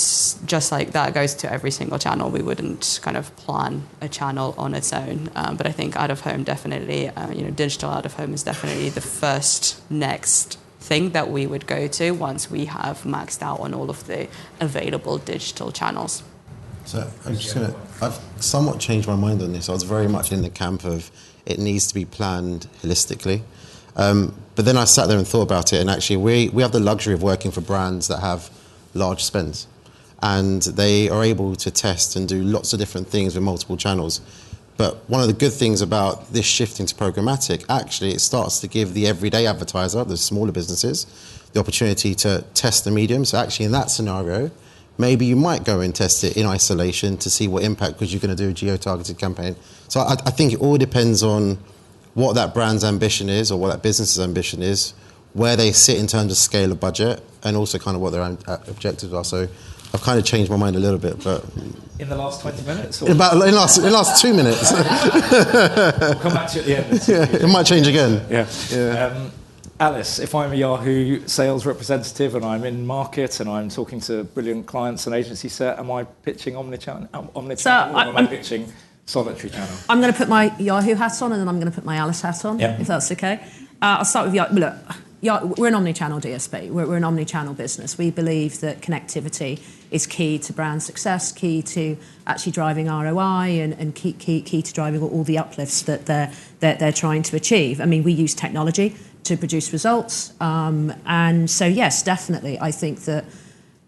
just like that goes to every single channel, we wouldn't kind of plan a channel on its own. But I think out of home definitely, digital out of home is definitely the first next thing that we would go to once we have maxed out on all of the available digital channels. So I've somewhat changed my mind on this. I was very much in the camp of it needs to be planned holistically. But then I sat there and thought about it, and actually we have the luxury of working for brands that have large spends, and they are able to test and do lots of different things with multiple channels. But one of the good things about this shifting to programmatic, actually it starts to give the everyday advertiser, the smaller businesses, the opportunity to test the medium. So actually in that scenario, maybe you might go and test it in isolation to see what impact, because you're going to do a geo-targeted campaign. So I think it all depends on what that brand's ambition is, or what that business's ambition is, where they sit in terms of scale of budget, and also kind of what their objectives are. So I've kind of changed my mind a little bit, but in the last 20 minutes, or? In the last 2 minutes. We'll come back to it at the end. It might change again. Yeah. Alice, if I'm a Yahoo sales representative and I'm in market and I'm talking to brilliant clients and agency set, am I pitching omnichannel, or am I pitching solitary channel? I'm going to put my Yahoo hat on, and then I'm going to put my Alice hat on, if that's okay. I'll start with Yahoo. Look, we're an omnichannel DSP. We're an omnichannel business. We believe that connectivity is key to brand success, key to actually driving ROI, and key to driving all the uplifts that they're trying to achieve. I mean, we use technology to produce results, and so yes, definitely, I think that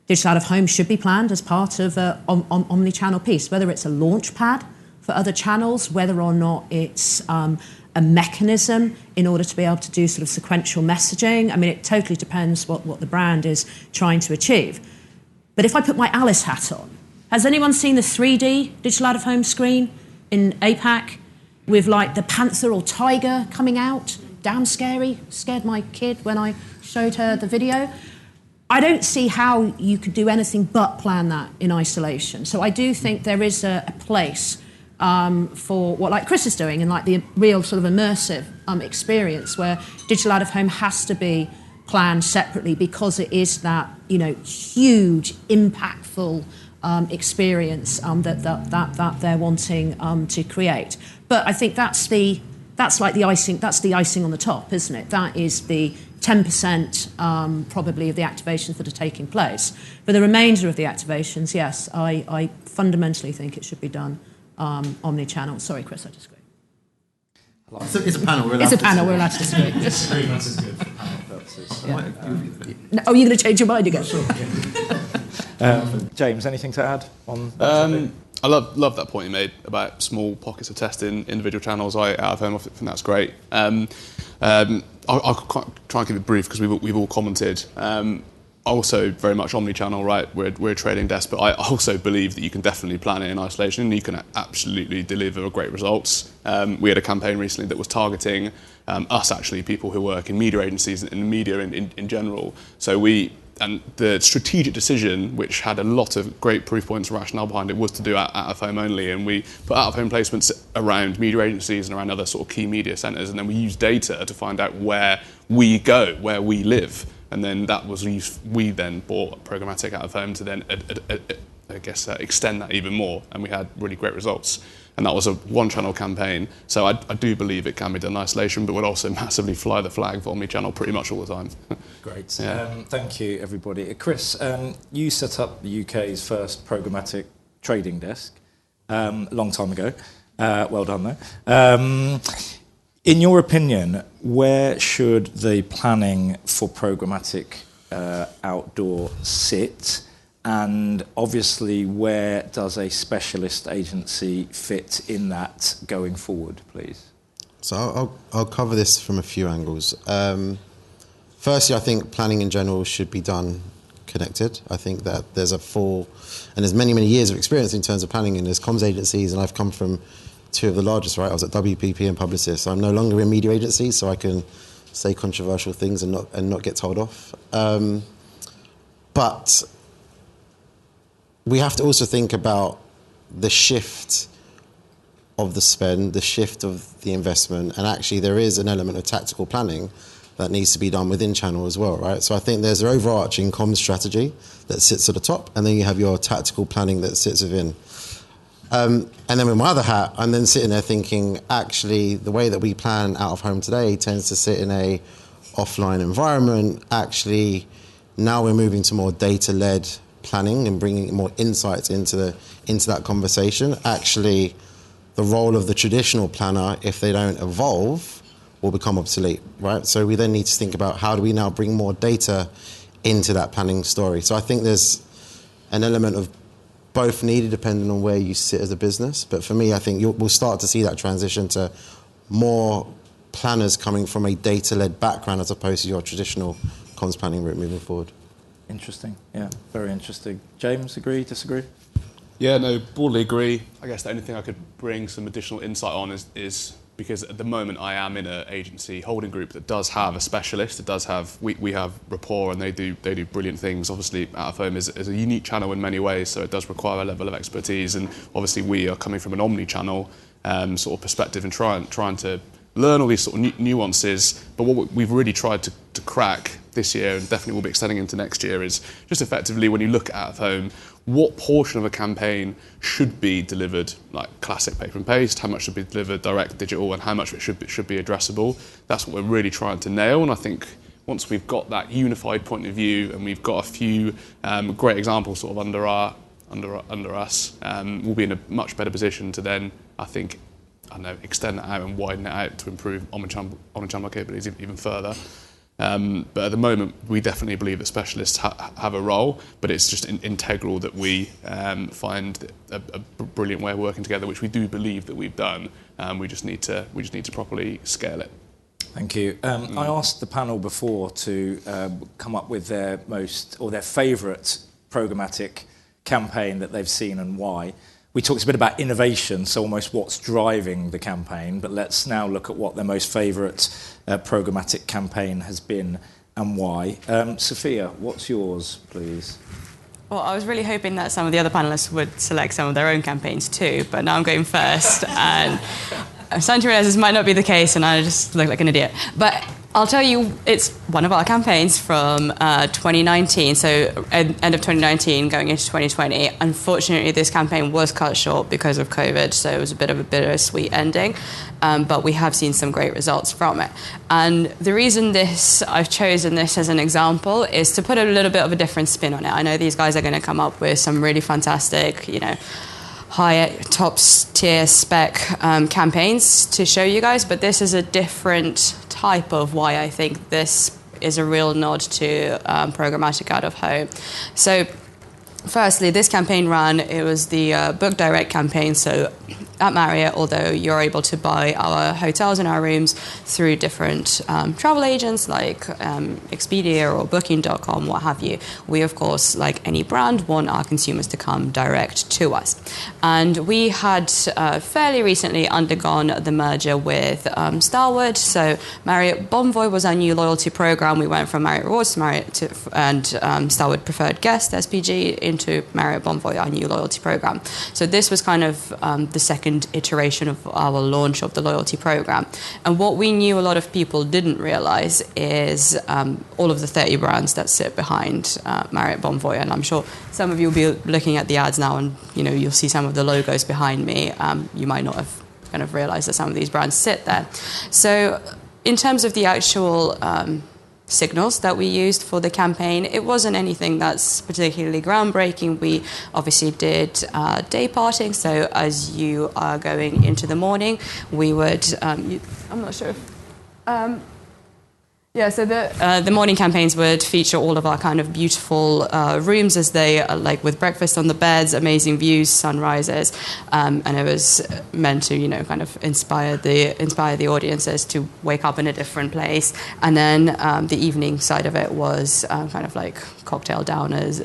digital out of home should be planned as part of an omnichannel piece, whether it's a launch pad for other channels, whether or not it's a mechanism in order to be able to do sort of sequential messaging. I mean, it totally depends what the brand is trying to achieve. But if I put my Alice hat on, has anyone seen the 3D digital out-of-home screen in APAC with like the panther or tiger coming out? Damn scary. Scared my kid when I showed her the video. I don't see how you could do anything but plan that in isolation. So I do think there is a place for what like Chris is doing, and like the real sort of immersive experience where digital out of home has to be planned separately, because it is that huge impactful experience that they're wanting to create. But I think that's like the icing. That's the icing on the top, isn't it? That is the 10% probably of the activations that are taking place. For the remainder of the activations, yes, I fundamentally think it should be done omni-channel. Sorry, Chris, I disagree. It's a panel. We're allowed to disagree. Disagreement is good for panel purposes. Yeah. Oh, you're going to change your mind again? Sure. James, anything to add on? I love that point you made about small pockets of testing, individual channels. Out of home, I think that's great. I'll try and keep it brief, because we've all commented. Also very much omni-channel, right? We're a trading desk, but I also believe that you can definitely plan it in isolation, and you can absolutely deliver great results. We had a campaign recently that was targeting us, actually, people who work in media agencies and media in general. So and the strategic decision, which had a lot of great proof points and rationale behind it, was to do out-of-home only. And we put out-of-home placements around media agencies and around other sort of key media centres, and then we used data to find out where we go, where we live. And then that was used. We then bought programmatic out of home to then, extend that even more, and we had really great results. And that was a one-channel campaign. So I do believe it can be done in isolation, but would also massively fly the flag for omni-channel pretty much all the time. Great. Yeah. Thank you, everybody. Chris, you set up the UK's first programmatic trading desk a long time ago. Well done, though. In your opinion, where should the planning for programmatic outdoor sit? And obviously, where does a specialist agency fit in that going forward, please? So I'll cover this from a few angles. Firstly, I think planning in general should be done connected. I think that there's and there's many, many years of experience in terms of planning, and there's comms agencies, and I've come from two of the largest, right? I was at WPP and Publicis, so I'm no longer in media agencies, so I can say controversial things and not get told off. But we have to also think about the shift of the spend, the shift of the investment, and actually there is an element of tactical planning that needs to be done within channel as well, right? So I think there's an overarching comms strategy that sits at the top, and then you have your tactical planning that sits within. And then with my other hat, I'm then sitting there thinking, actually, the way that we plan out of home today tends to sit in a offline environment. Actually, now we're moving to more data-led planning and bringing more insights into that conversation. Actually, the role of the traditional planner, if they don't evolve, will become obsolete, right? So we then need to think about how do we now bring more data into that planning story. So I think there's an element of both needed depending on where you sit as a business. But for me, I think we'll start to see that transition to more planners coming from a data-led background as opposed to your traditional comms planning route moving forward. Interesting, yeah, very interesting. James, agree, disagree? Yeah, no, broadly agree. I guess the only thing I could bring some additional insight on is because at the moment I am in an agency holding group that does have a specialist. It does have, we have rapport, and they do brilliant things. Obviously, out of home is a unique channel in many ways, so it does require a level of expertise. And obviously, we are coming from an omni-channel sort of perspective and trying to learn all these sort of nuances. But what we've really tried to crack this year, and definitely will be extending into next year, is just effectively when you look at out of home, what portion of a campaign should be delivered like classic paper and paste, how much should be delivered direct digital, and how much of it should be addressable. That's what we're really trying to nail, and I think once we've got that unified point of view and we've got a few great examples sort of under us, we'll be in a much better position to then, I think, extend that out and widen it out to improve omnichannel capabilities even further. But at the moment, we definitely believe that specialists have a role, but it's just integral that we find a brilliant way of working together, which we do believe that we've done. We just need to properly scale it. Thank you. I asked the panel before to come up with their favourite programmatic campaign that they've seen and why. We talked a bit about innovation, so almost what's driving the campaign, but let's now look at what their most favourite programmatic campaign has been and why. Sofia, what's yours, please? Well, I was really hoping that some of the other panellists would select some of their own campaigns too, but now I'm going first, and I'm starting to realise this might not be the case, and I just look like an idiot. But I'll tell you, it's one of our campaigns from 2019, so end of 2019 going into 2020. Unfortunately, this campaign was cut short because of COVID, so it was a bit of a bittersweet ending, but we have seen some great results from it. And the reason I've chosen this as an example is to put a little bit of a different spin on it. I know these guys are going to come up with some really fantastic, high top tier spec campaigns to show you guys, but this is a different type of why I think this is a real nod to programmatic out of home. So firstly, this campaign it was the Book Direct campaign. So at Marriott, although you're able to buy our hotels and our rooms through different travel agents like Expedia or Booking.com, what have you, we, of course, like any brand, want our consumers to come direct to us. And we had fairly recently undergone the merger with Starwood. So Marriott Bonvoy was our new loyalty program. We went from Marriott Rewards to Marriott and Starwood Preferred Guest, SPG, into Marriott Bonvoy, our new loyalty program. So this was kind of the second iteration of our launch of the loyalty program. And what we knew a lot of people didn't realize is all of the 30 brands that sit behind Marriott Bonvoy. And I'm sure some of you will be looking at the ads now and you'll see some of the logos behind me. You might not have kind of realized that some of these brands sit there. So in terms of the actual signals that we used for the campaign. It wasn't anything that's particularly groundbreaking. We obviously did day parting, so as you are going into the morning, we would, I'm not sure if, so the morning campaigns would feature all of our kind of beautiful rooms as they like with breakfast on the beds, amazing views, sunrises, and it was meant to kind of inspire the audiences to wake up in a different place. And then the evening side of it was kind of like cocktail downers.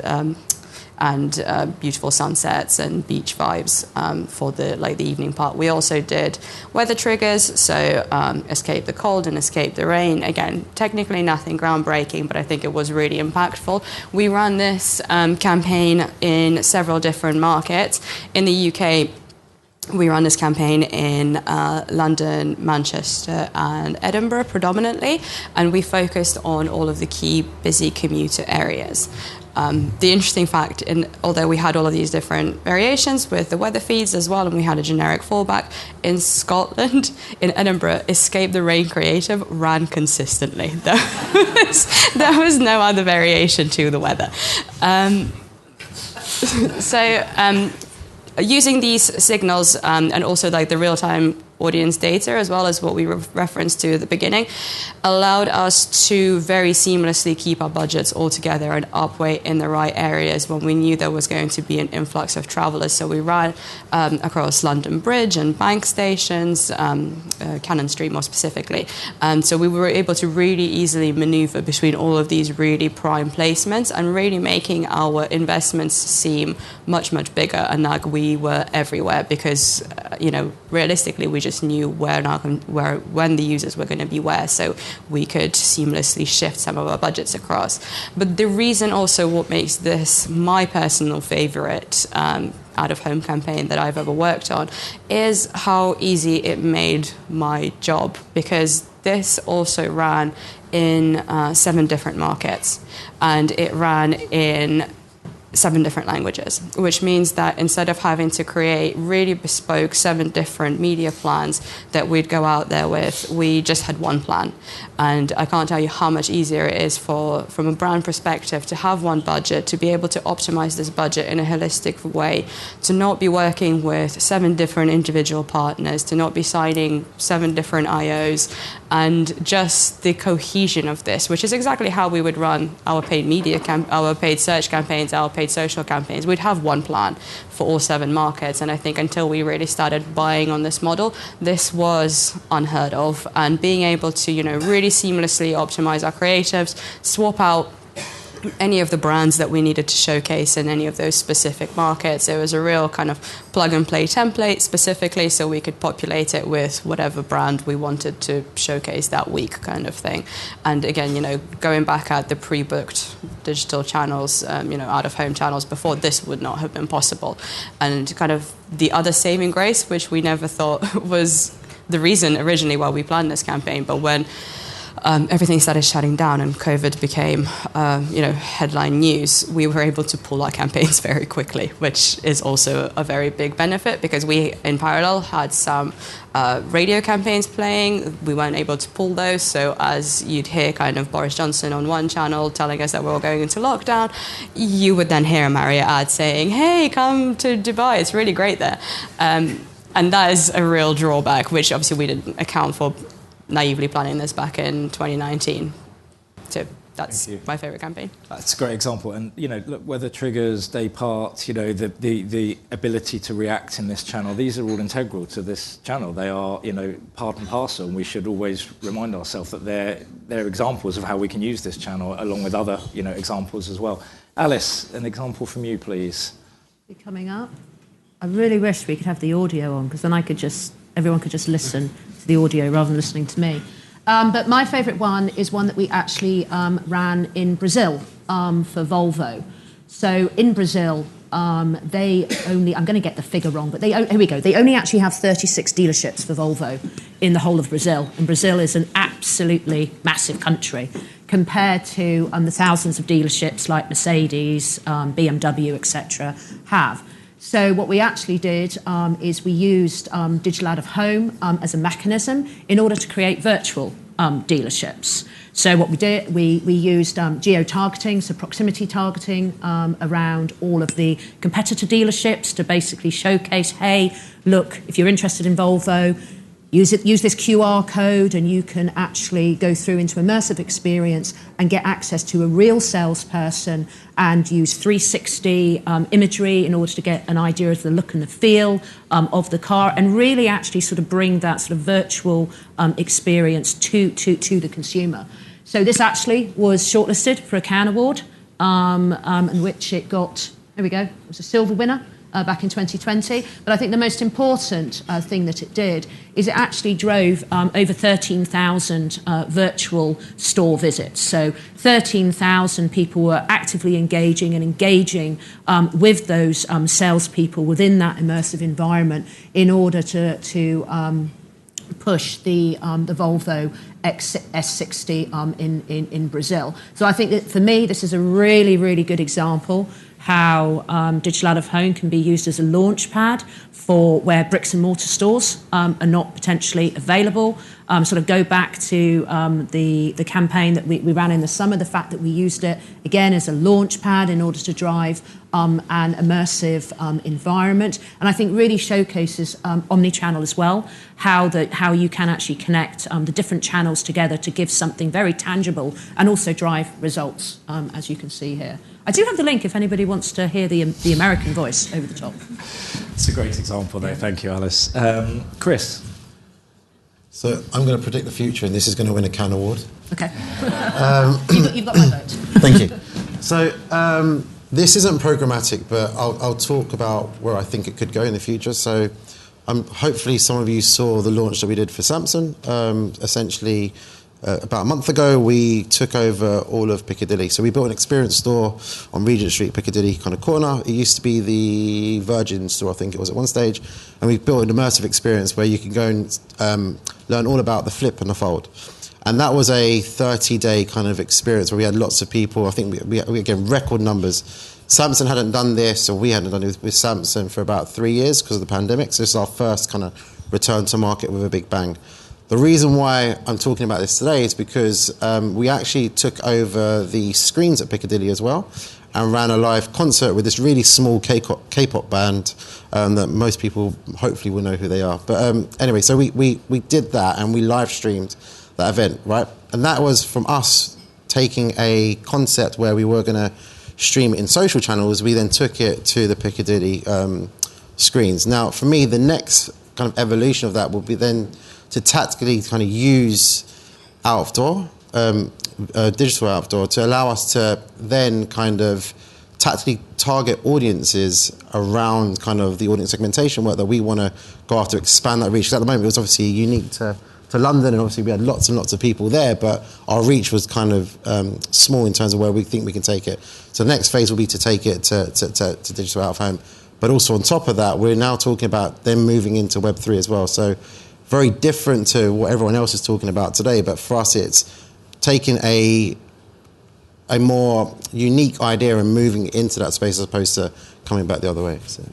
And beautiful sunsets and beach vibes for the evening part. We also did weather triggers, so escape the cold and escape the rain. Again, technically nothing groundbreaking, but I think it was really impactful. We ran this campaign in several different markets. In the UK, we ran this campaign in London, Manchester and Edinburgh predominantly, and we focused on all of the key busy commuter areas. The interesting fact, although we had all of these different variations with the weather feeds as well, and we had a generic fallback, in Scotland, in Edinburgh, Escape the Rain Creative ran consistently. There was no other variation to the weather. Using these signals and also like the real-time audience data, as well as what we referenced to at the beginning, allowed us to very seamlessly keep our budgets all together and upweight in the right areas when we knew there was going to be an influx of travellers. So we ran across London Bridge and Bank stations, Cannon Street more specifically. So we were able to really easily manoeuvre between all of these really prime placements and really making our investments seem much, much bigger, and like we were everywhere because, realistically, we just knew when the users were going to be where, so we could seamlessly shift some of our budgets across. But the reason also what makes this my personal favorite out-of-home campaign that I've ever worked on is how easy it made my job, because this also ran in 7 different markets, and it ran in 7 different languages, which means that instead of having to create really bespoke 7 different media plans that we'd go out there with, we just had one plan. And I can't tell you how much easier it is from a brand perspective to have one budget, to be able to optimize this budget in a holistic way, to not be working with 7 different individual partners, to not be signing 7 different IOs, and just the cohesion of this, which is exactly how we would run our paid media, our paid search campaigns, our paid social campaigns. We'd have one plan for all 7 markets, and I think until we really started buying on this model, this was unheard of. And being able to, really seamlessly optimize our creatives, swap out any of the brands that we needed to showcase in any of those specific markets. It was a real kind of plug-and-play template specifically, so we could populate it with whatever brand we wanted to showcase that week kind of thing. And again, going back at the pre-booked digital channels, out-of-home channels before, this would not have been possible. And kind of the other saving grace, which we never thought was the reason originally why we planned this campaign, but when everything started shutting down and COVID became, headline news, we were able to pull our campaigns very quickly, which is also a very big benefit, because we, in parallel, had some radio campaigns playing. We weren't able to pull those, so as you'd hear kind of Boris Johnson on one channel telling us that we were going into lockdown, you would then hear a Marriott ad saying, "Hey, come to Dubai, it's really great there." And that is a real drawback, which obviously we didn't account for naively planning this back in 2019. So that's my favourite campaign. That's a great example. And, look, weather triggers, day parts, the ability to react in this channel, these are all integral to this channel. They are, part and parcel, and we should always remind ourselves that they're examples of how we can use this channel, along with other, examples as well. Alice, an example from you, please. Coming up. I really wish we could have the audio on, because then everyone could just listen to the audio rather than listening to me. But my favourite one is one that we actually ran in Brazil for Volvo. So in Brazil, they only, I'm going to get the figure wrong, but here we go. They only actually have 36 dealerships for Volvo in the whole of Brazil. And Brazil is an absolutely massive country compared to the thousands of dealerships like Mercedes, BMW, etc. have. So what we actually did is we used digital out-of-home as a mechanism in order to create virtual dealerships. So what we did, we used geo-targeting, so proximity targeting around all of the competitor dealerships to basically showcase, hey, look, if you're interested in Volvo, use this QR code and you can actually go through into immersive experience and get access to a real salesperson and use 360 imagery in order to get an idea of the look and the feel of the car and really actually sort of bring that sort of virtual experience to the consumer. So this actually was shortlisted for a Cannes Award in which it got, there we go, it was a silver winner. Back in 2020. But I think the most important thing that it did is it actually drove over 13,000 virtual store visits. So 13,000 people were actively engaging with those salespeople within that immersive environment in order to push the Volvo S60 in Brazil. So I think that for me, this is a really, really good example how digital out of home can be used as a launch pad for where bricks and mortar stores are not potentially available. Sort of go back to the campaign that we ran in the summer, the fact that we used it again as a launch pad in order to drive an immersive environment. And I think really showcases omni-channel as well, how you can actually connect the different channels together to give something very tangible and also drive results, as you can see here. I do have the link if anybody wants to hear the American voice over the top. It's a great example there. Thank you, Alice. Chris? So I'm going to predict the future, and this is going to win a Cannes Award. Okay. You've got my vote. Thank you. So this isn't programmatic, but I'll talk about where I think it could go in the future. So hopefully some of you saw the launch that we did for Samsung. Essentially, about a month ago, we took over all of Piccadilly. So we built an experience store on Regent Street, Piccadilly kind of corner. It used to be the Virgin store, I think it was at one stage. And we built an immersive experience where you can go and learn all about the flip and the fold. And that was a 30-day kind of experience where we had lots of people. I think we again, record numbers. Samsung hadn't done this, or we hadn't done it with Samsung for about 3 years because of the pandemic. So this is our first kind of return to market with a big bang. The reason why I'm talking about this today is because we actually took over the screens at Piccadilly as well and ran a live concert with this really small K-pop band that most people hopefully will know who they are. But anyway, so we did that and we live streamed that event, right? And that was from us taking a concept where we were going to stream it in social channels. We then took it to the Piccadilly screens. Now, for me, the next kind of evolution of that will be then to tactically kind of use outdoor, digital outdoor, to allow us to then kind of tactically target audiences around kind of the audience segmentation work that we want to go after, expand that reach. Because at the moment it was obviously unique to London, and obviously we had lots and lots of people there, but our reach was kind of small in terms of where we think we can take it. So the next phase will be to take it to digital out of home. But also on top of that, we're now talking about them moving into Web3 as well. So very different to what everyone else is talking about today, but for us it's taking a more unique idea and moving into that space as opposed to coming back the other way. So.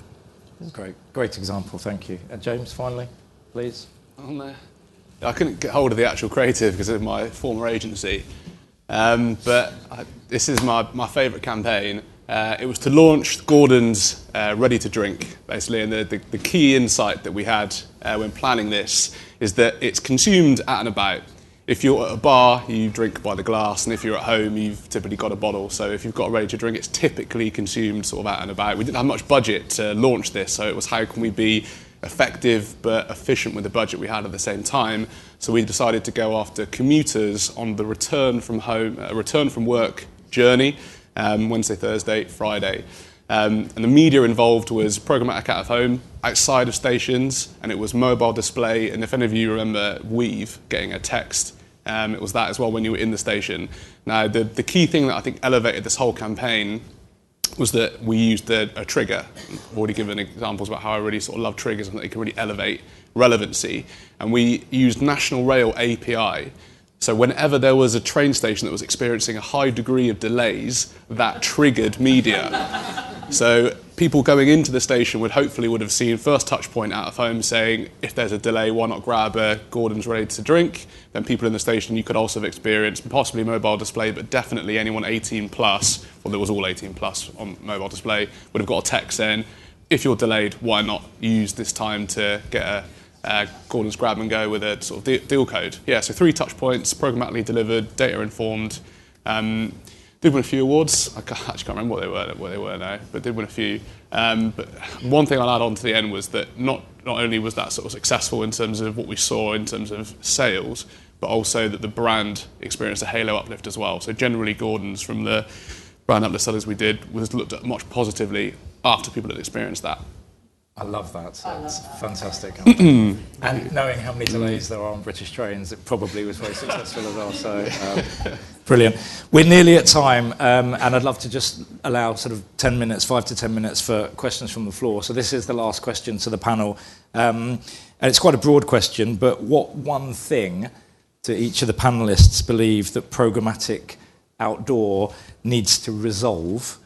Great example, thank you. James, finally, please. I couldn't get hold of the actual creative because of my former agency, but this is my favourite campaign. It was to launch Gordon's Ready to Drink, basically, and the key insight that we had when planning this is that it's consumed at and about. If you're at a bar, you drink by the glass, and if you're at home, you've typically got a bottle. So if you've got Ready to Drink, it's typically consumed sort of out and about. We didn't have much budget to launch this, so it was how can we be effective but efficient with the budget we had at the same time. So we decided to go after commuters on the return from work journey. Wednesday, Thursday, Friday. And the media involved was programmatic out of home, outside of stations, and it was mobile display. And if any of you remember Weave getting a text, it was that as well when you were in the station. Now, the key thing that I think elevated this whole campaign was that we used a trigger. I've already given examples about how I really sort of love triggers and that they can really elevate relevancy. And we used National Rail API. So whenever there was a train station that was experiencing a high degree of delays, that triggered media. So people going into the station would have seen first touch point out of home saying, if there's a delay, why not grab a Gordon's ready to drink? Then people in the station, you could also have experienced possibly mobile display, but definitely anyone 18 plus, well, there was all 18 plus on mobile display, would have got a text saying, if you're delayed, why not use this time to get a Gordon's grab and go with a sort of deal code? Yeah, so 3 touch points, programmatically delivered, data informed. Did win a few awards. I actually can't remember what they were now, but did win a few. But one thing I'll add on to the end was that not only was that sort of successful in terms of what we saw in terms of sales, but also that the brand experienced a halo uplift as well. So generally, Gordon's, from the brand uplift studies we did, was looked at much positively after people had experienced that. I love that. It's fantastic. And knowing how many delays there are on British trains, it probably was very successful as well. So brilliant. We're nearly at time, and I'd love to just allow sort of 10 minutes, 5 to 10 minutes for questions from the floor. So this is the last question to the panel. And it's quite a broad question, but what one thing do each of the panellists believe that programmatic outdoor needs to resolve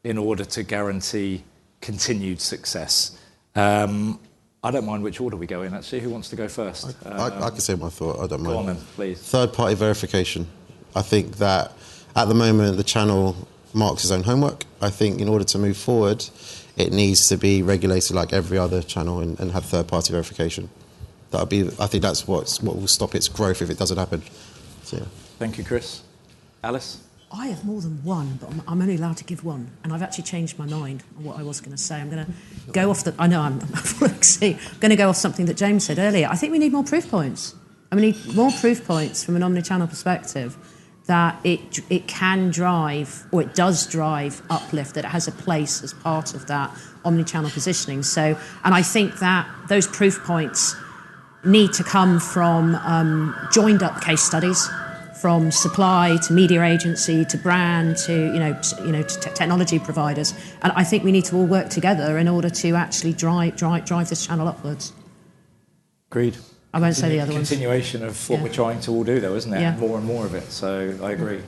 in order to guarantee continued success? I don't mind which order we go in, actually. Who wants to go first? I can say my thought, I don't mind. Go on then, please. Third-party verification. I think that at the moment the channel marks its own homework. I think in order to move forward, it needs to be regulated like every other channel and have third-party verification. I think that's what will stop its growth if it doesn't happen. So, yeah. Thank you, Chris. Alice? I have more than one, but I'm only allowed to give one. And I've actually changed my mind on what I was going to say. I'm going to go off I know I'm going to go off something that James said earlier. I think we need more proof points. We need more proof points from an omnichannel perspective that it can drive, or it does drive uplift, that it has a place as part of that omnichannel positioning. So, and I think that those proof points need to come from joined up case studies, from supply to media agency to brand to to technology providers, and I think we need to all work together in order to actually drive this channel upwards. Agreed. I won't say the other ones. Continuation of what we're trying to all do, though, isn't it? Yeah. And more and more of it. So I agree.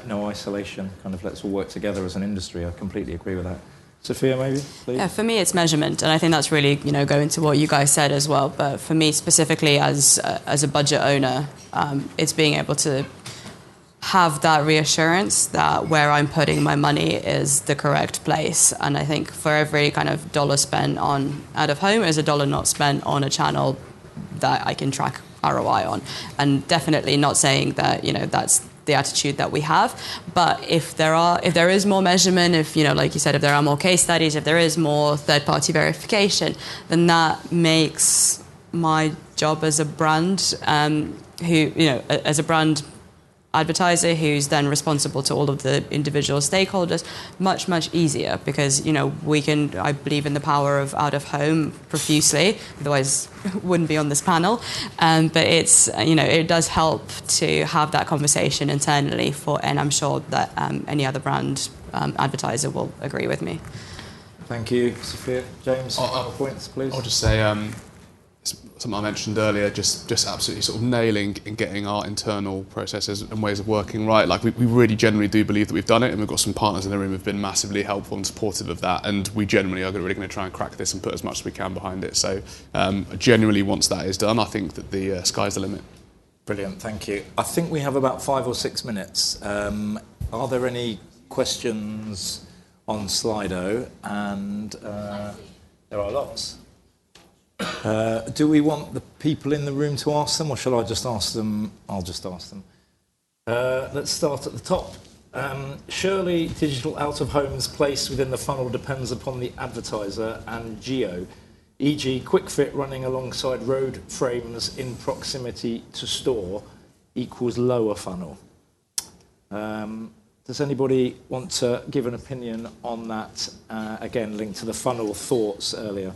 No isolation. Kind of let's all work together as an industry. I completely agree with that. Sophia, maybe, please. Yeah, for me, it's measurement, and I think that's really going to what you guys said as well. But for me, specifically as a budget owner, it's being able to have that reassurance that where I'm putting my money is the correct place. And I think for every kind of dollar spent on out of home is a dollar not spent on a channel that I can track ROI on. And definitely not saying that that's the attitude that we have, but if there is more measurement, if like you said, if there are more case studies, if there is more third-party verification, then that makes my job as a brand as a brand advertiser who's then responsible to all of the individual stakeholders much easier, because I believe in the power of out of home profusely, otherwise wouldn't be on this panel, but it's it does help to have that conversation internally and I'm sure that any other brand advertiser will agree with me. Thank you, Sophia. James, final points, please. I'll just say something I mentioned earlier, just absolutely sort of nailing and getting our internal processes and ways of working right. Like we really genuinely do believe that we've done it, and we've got some partners in the room who've been massively helpful and supportive of that, and we genuinely are really going to try and crack this and put as much as we can behind it. So genuinely, once that is done, I think that the sky's the limit. Brilliant, thank you. I think we have about 5 or 6 minutes. Are there any questions on Slido? And there are lots. Do we want the people in the room to ask them, or shall I just ask them? I'll just ask them. Let's start at the top. Surely digital out-of-home's place within the funnel depends upon the advertiser and geo, e.g. quick fit running alongside road frames in proximity to store equals lower funnel. Does anybody want to give an opinion on that? Again, linked to the funnel thoughts earlier.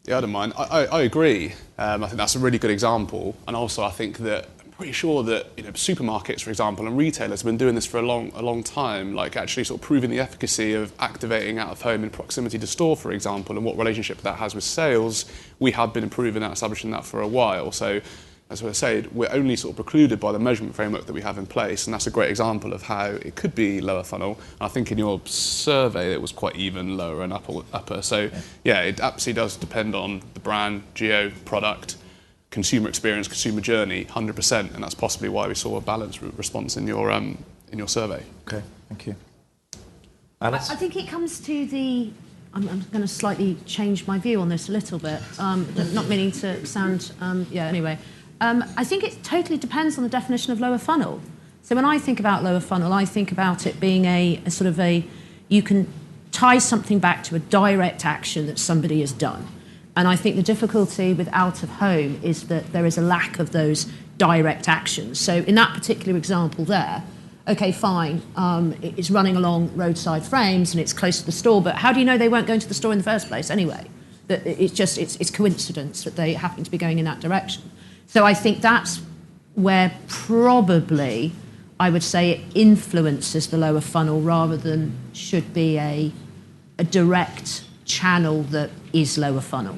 Yeah, I don't mind. I agree. I think that's a really good example. And also I think that I'm pretty sure that supermarkets, for example, and retailers have been doing this for a long time, like actually sort of proving the efficacy of activating out of home in proximity to store, for example, and what relationship that has with sales. We have been improving that, establishing that for a while. So as I said, we're only sort of precluded by the measurement framework that we have in place, and that's a great example of how it could be lower funnel. And I think in your survey it was quite even lower and upper. So yeah, it absolutely does depend on the brand, geo, product, consumer experience, consumer journey, 100%, and that's possibly why we saw a balanced response in your survey. Okay, thank you. Alice? I think it comes to the... I'm going to slightly change my view on this a little bit, not meaning to sound... anyway. I think it totally depends on the definition of lower funnel. So when I think about lower funnel, I think about it being a sort of a... You can tie something back to a direct action that somebody has done. And I think the difficulty with out-of-home is that there is a lack of those direct actions. So in that particular example there, okay, fine, it's running along roadside frames and it's close to the store, but how do you know they weren't going to the store in the first place anyway? That it's coincidence that they happen to be going in that direction. So I think that's where probably I would say it influences the lower funnel rather than should be a direct channel that is lower funnel.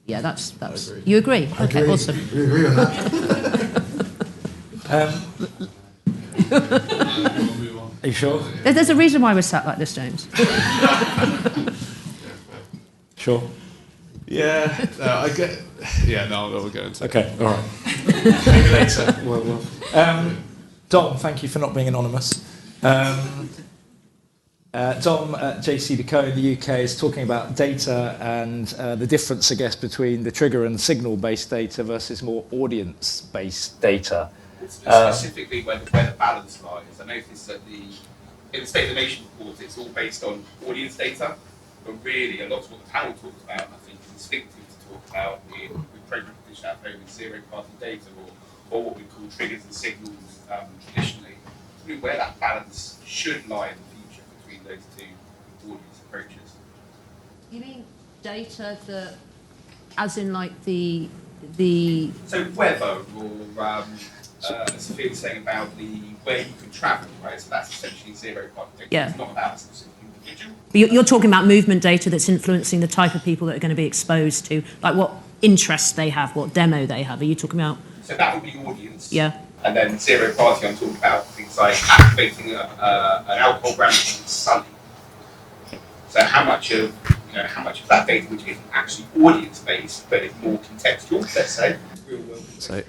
Yeah, that's agree. You agree? I okay, agree. awesome. We agree on that. Are you sure? There's a reason why we're sat like this, James. Sure. Yeah, I get. Yeah, no, we'll go into. Okay, all right. Maybe later. Well. Dom, thank you for not being anonymous. Dom at JC.co in the UK is talking about data and the difference, I guess, between the trigger and signal-based data versus more audience-based data. Specifically where the balance lies. I noticed that in the State of the Nation report, it's all based on audience data, but really a lot of what the panel talks about, I think, is instinctive to talk about with programmatic dish out home with zero-party data or what we call triggers and signals traditionally. Really where that balance should lie in the future between those two audience approaches. You mean data that, as in like the So weather or as Sofia was saying about where you can travel, right? So that's essentially zero-party data. Yeah. It's not about a specific individual. You're talking about movement data that's influencing the type of people that are going to be exposed to, like what interests they have, what demo they have. Are you talking about? So that would be audience. Yeah. And then zero party, I'm talking about things like activating an alcohol brand in Sunny. So how much of that data which isn't actually audience based, but it's more contextual, let's say. Real world contextual. So,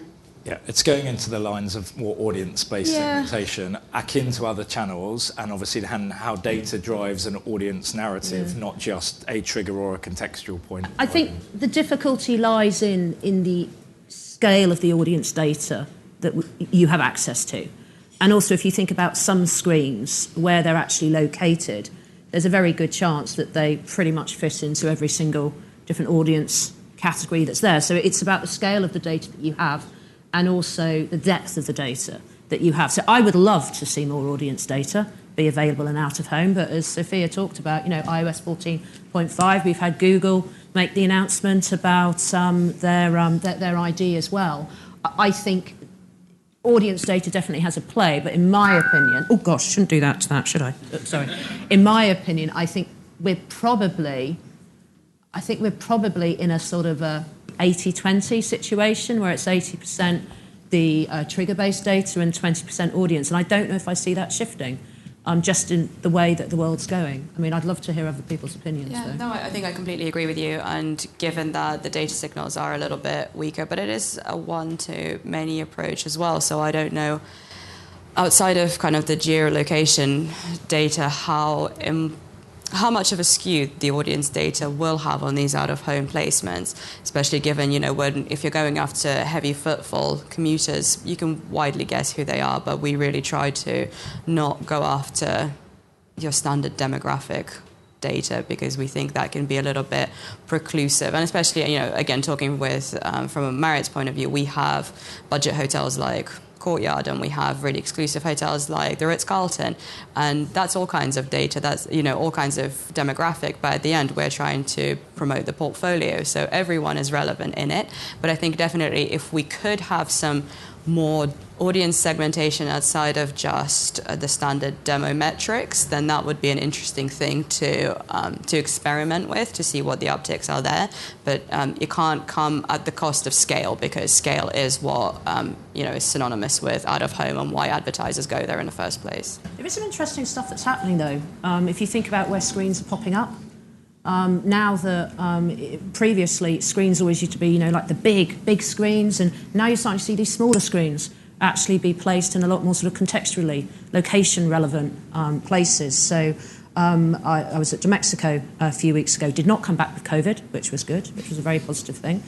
yeah, it's going into the lines of more audience-based segmentation, akin to other channels, and obviously how data drives an audience narrative, not just a trigger or a contextual point. I think the difficulty lies in the scale of the audience data that you have access to. And also, if you think about some screens where they're actually located, there's a very good chance that they pretty much fit into every single different audience category that's there. So it's about the scale of the data that you have and also the depth of the data that you have. So I would love to see more audience data be available and out of home, but as Sofia talked about, iOS 14.5, we've had Google make the announcement about their ID as well. I think audience data definitely has a play, but in my opinion... Oh, gosh, shouldn't do that to that, should I? Sorry. In my opinion, I think we're probably in a sort of a 80-20 situation where it's 80% the trigger-based data and 20% audience. And I don't know if I see that shifting, just in the way that the world's going. I mean, I'd love to hear other people's opinions, though. No, I think I completely agree with you. And given that the data signals are a little bit weaker, but it is a one-to-many approach as well. So I don't know, outside of kind of the geolocation data, how much of a skew the audience data will have on these out-of-home placements, especially given, if you're going after heavy footfall commuters, you can widely guess who they are, but we really try to not go after your standard demographic data because we think that can be a little bit preclusive. And especially, again, talking with, from a Marriott's point of view, we have budget hotels like Courtyard, and we have really exclusive hotels like the Ritz-Carlton, and that's all kinds of data, that's all kinds of demographic, but at the end we're trying to promote the portfolio, so everyone is relevant in it. But I think definitely if we could have some more audience segmentation outside of just the standard demo metrics, then that would be an interesting thing to experiment with, to see what the upticks are there. But it can't come at the cost of scale, because scale is what is synonymous with out of home and why advertisers go there in the first place. There is some interesting stuff that's happening though. If you think about where screens are popping up. Now that previously screens always used to be, like the big screens, and now you're starting to see these smaller screens actually be placed in a lot more sort of contextually, location-relevant places. So I was at Mexico a few weeks ago, did not come back with COVID, which was good, which was a very positive thing,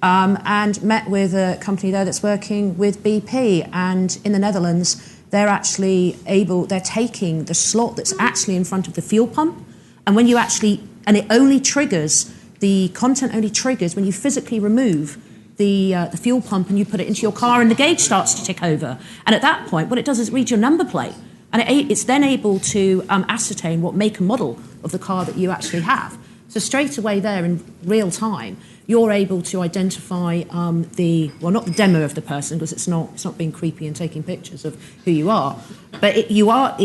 and met with a company there that's working with BP, and in the Netherlands, they're taking the slot that's actually in front of the fuel pump, and when you actually, and the content only triggers when you physically remove the fuel pump and you put it into your car, and the gauge starts to tick over. And at that point, what it does is read your number plate. And it's then able to ascertain what make and model of the car that you actually have. So straight away there in real time, you're able to identify not the demo of the person, because it's not being creepy and taking pictures of who you are, but it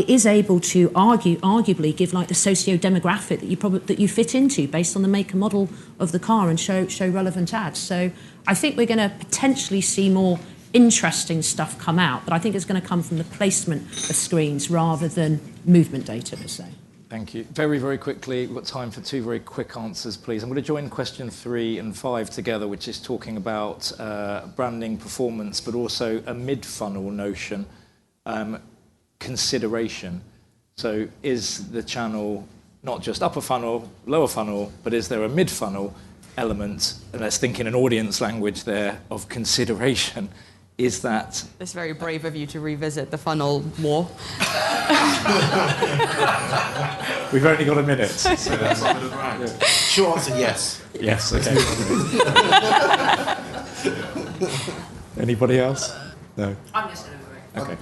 is able to arguably give like the socio-demographic that you fit into based on the make and model of the car, and show relevant ads. So I think we're going to potentially see more interesting stuff come out, but I think it's going to come from the placement of screens rather than movement data per se. Thank you. Very, very quickly, we've got time for 2 very quick answers, please. I'm going to join question 3 and 5 together, which is talking about branding performance, but also a mid-funnel notion, consideration. So is the channel not just upper funnel, lower funnel, but is there a mid-funnel element, and let's think in an audience language there, of consideration? Is that... It's very brave of you to revisit the funnel more. We've only got a minute. So that's not good, right? Yeah. Short answer, yes. Yes, okay. Anybody else? No. I'm just going to agree. Okay.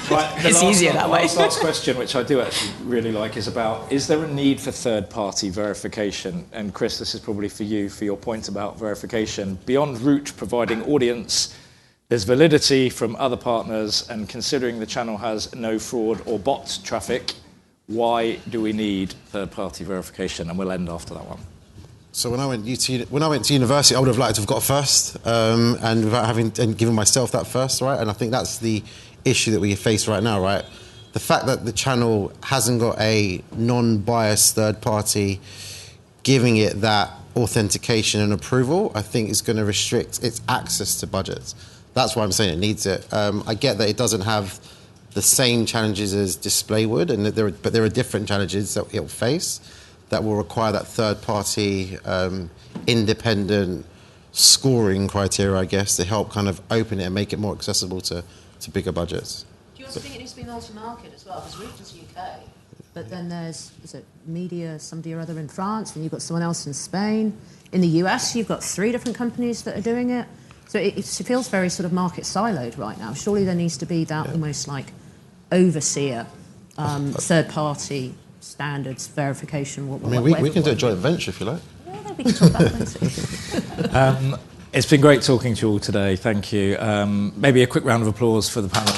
Right, it's easier that way. The last question, which I do actually really like, is about, is there a need for third-party verification? And Chris, this is probably for you, for your point about verification. Beyond VIOOH providing audience, there's validity from other partners, and considering the channel has no fraud or bot traffic, why do we need third-party verification? And we'll end after that one. So when I went to university, I would have liked to have got first, and without given myself that first, right? And I think that's the issue that we face right now, right? The fact that the channel hasn't got a non-biased third party giving it that authentication and approval, I think is going to restrict its access to budgets. That's why I'm saying it needs it. I get that it doesn't have the same challenges as display would, but there are different challenges that it'll face that will require that third-party, independent scoring criteria, I guess, to help kind of open it and make it more accessible to bigger budgets. Do you also think it needs to be multi-market as well? Because VIOOH is UK, but then there's, is it media, somebody or other in France, and you've got someone else in Spain. In the US, you've got 3 different companies that are doing it. So it feels very sort of market siloed right now. Surely there needs to be that almost like overseer, third-party standards, verification. We can do a joint venture if you like. Yeah, we can talk about plenty. It's been great talking to you all today. Thank you. Maybe a quick round of applause for the panel.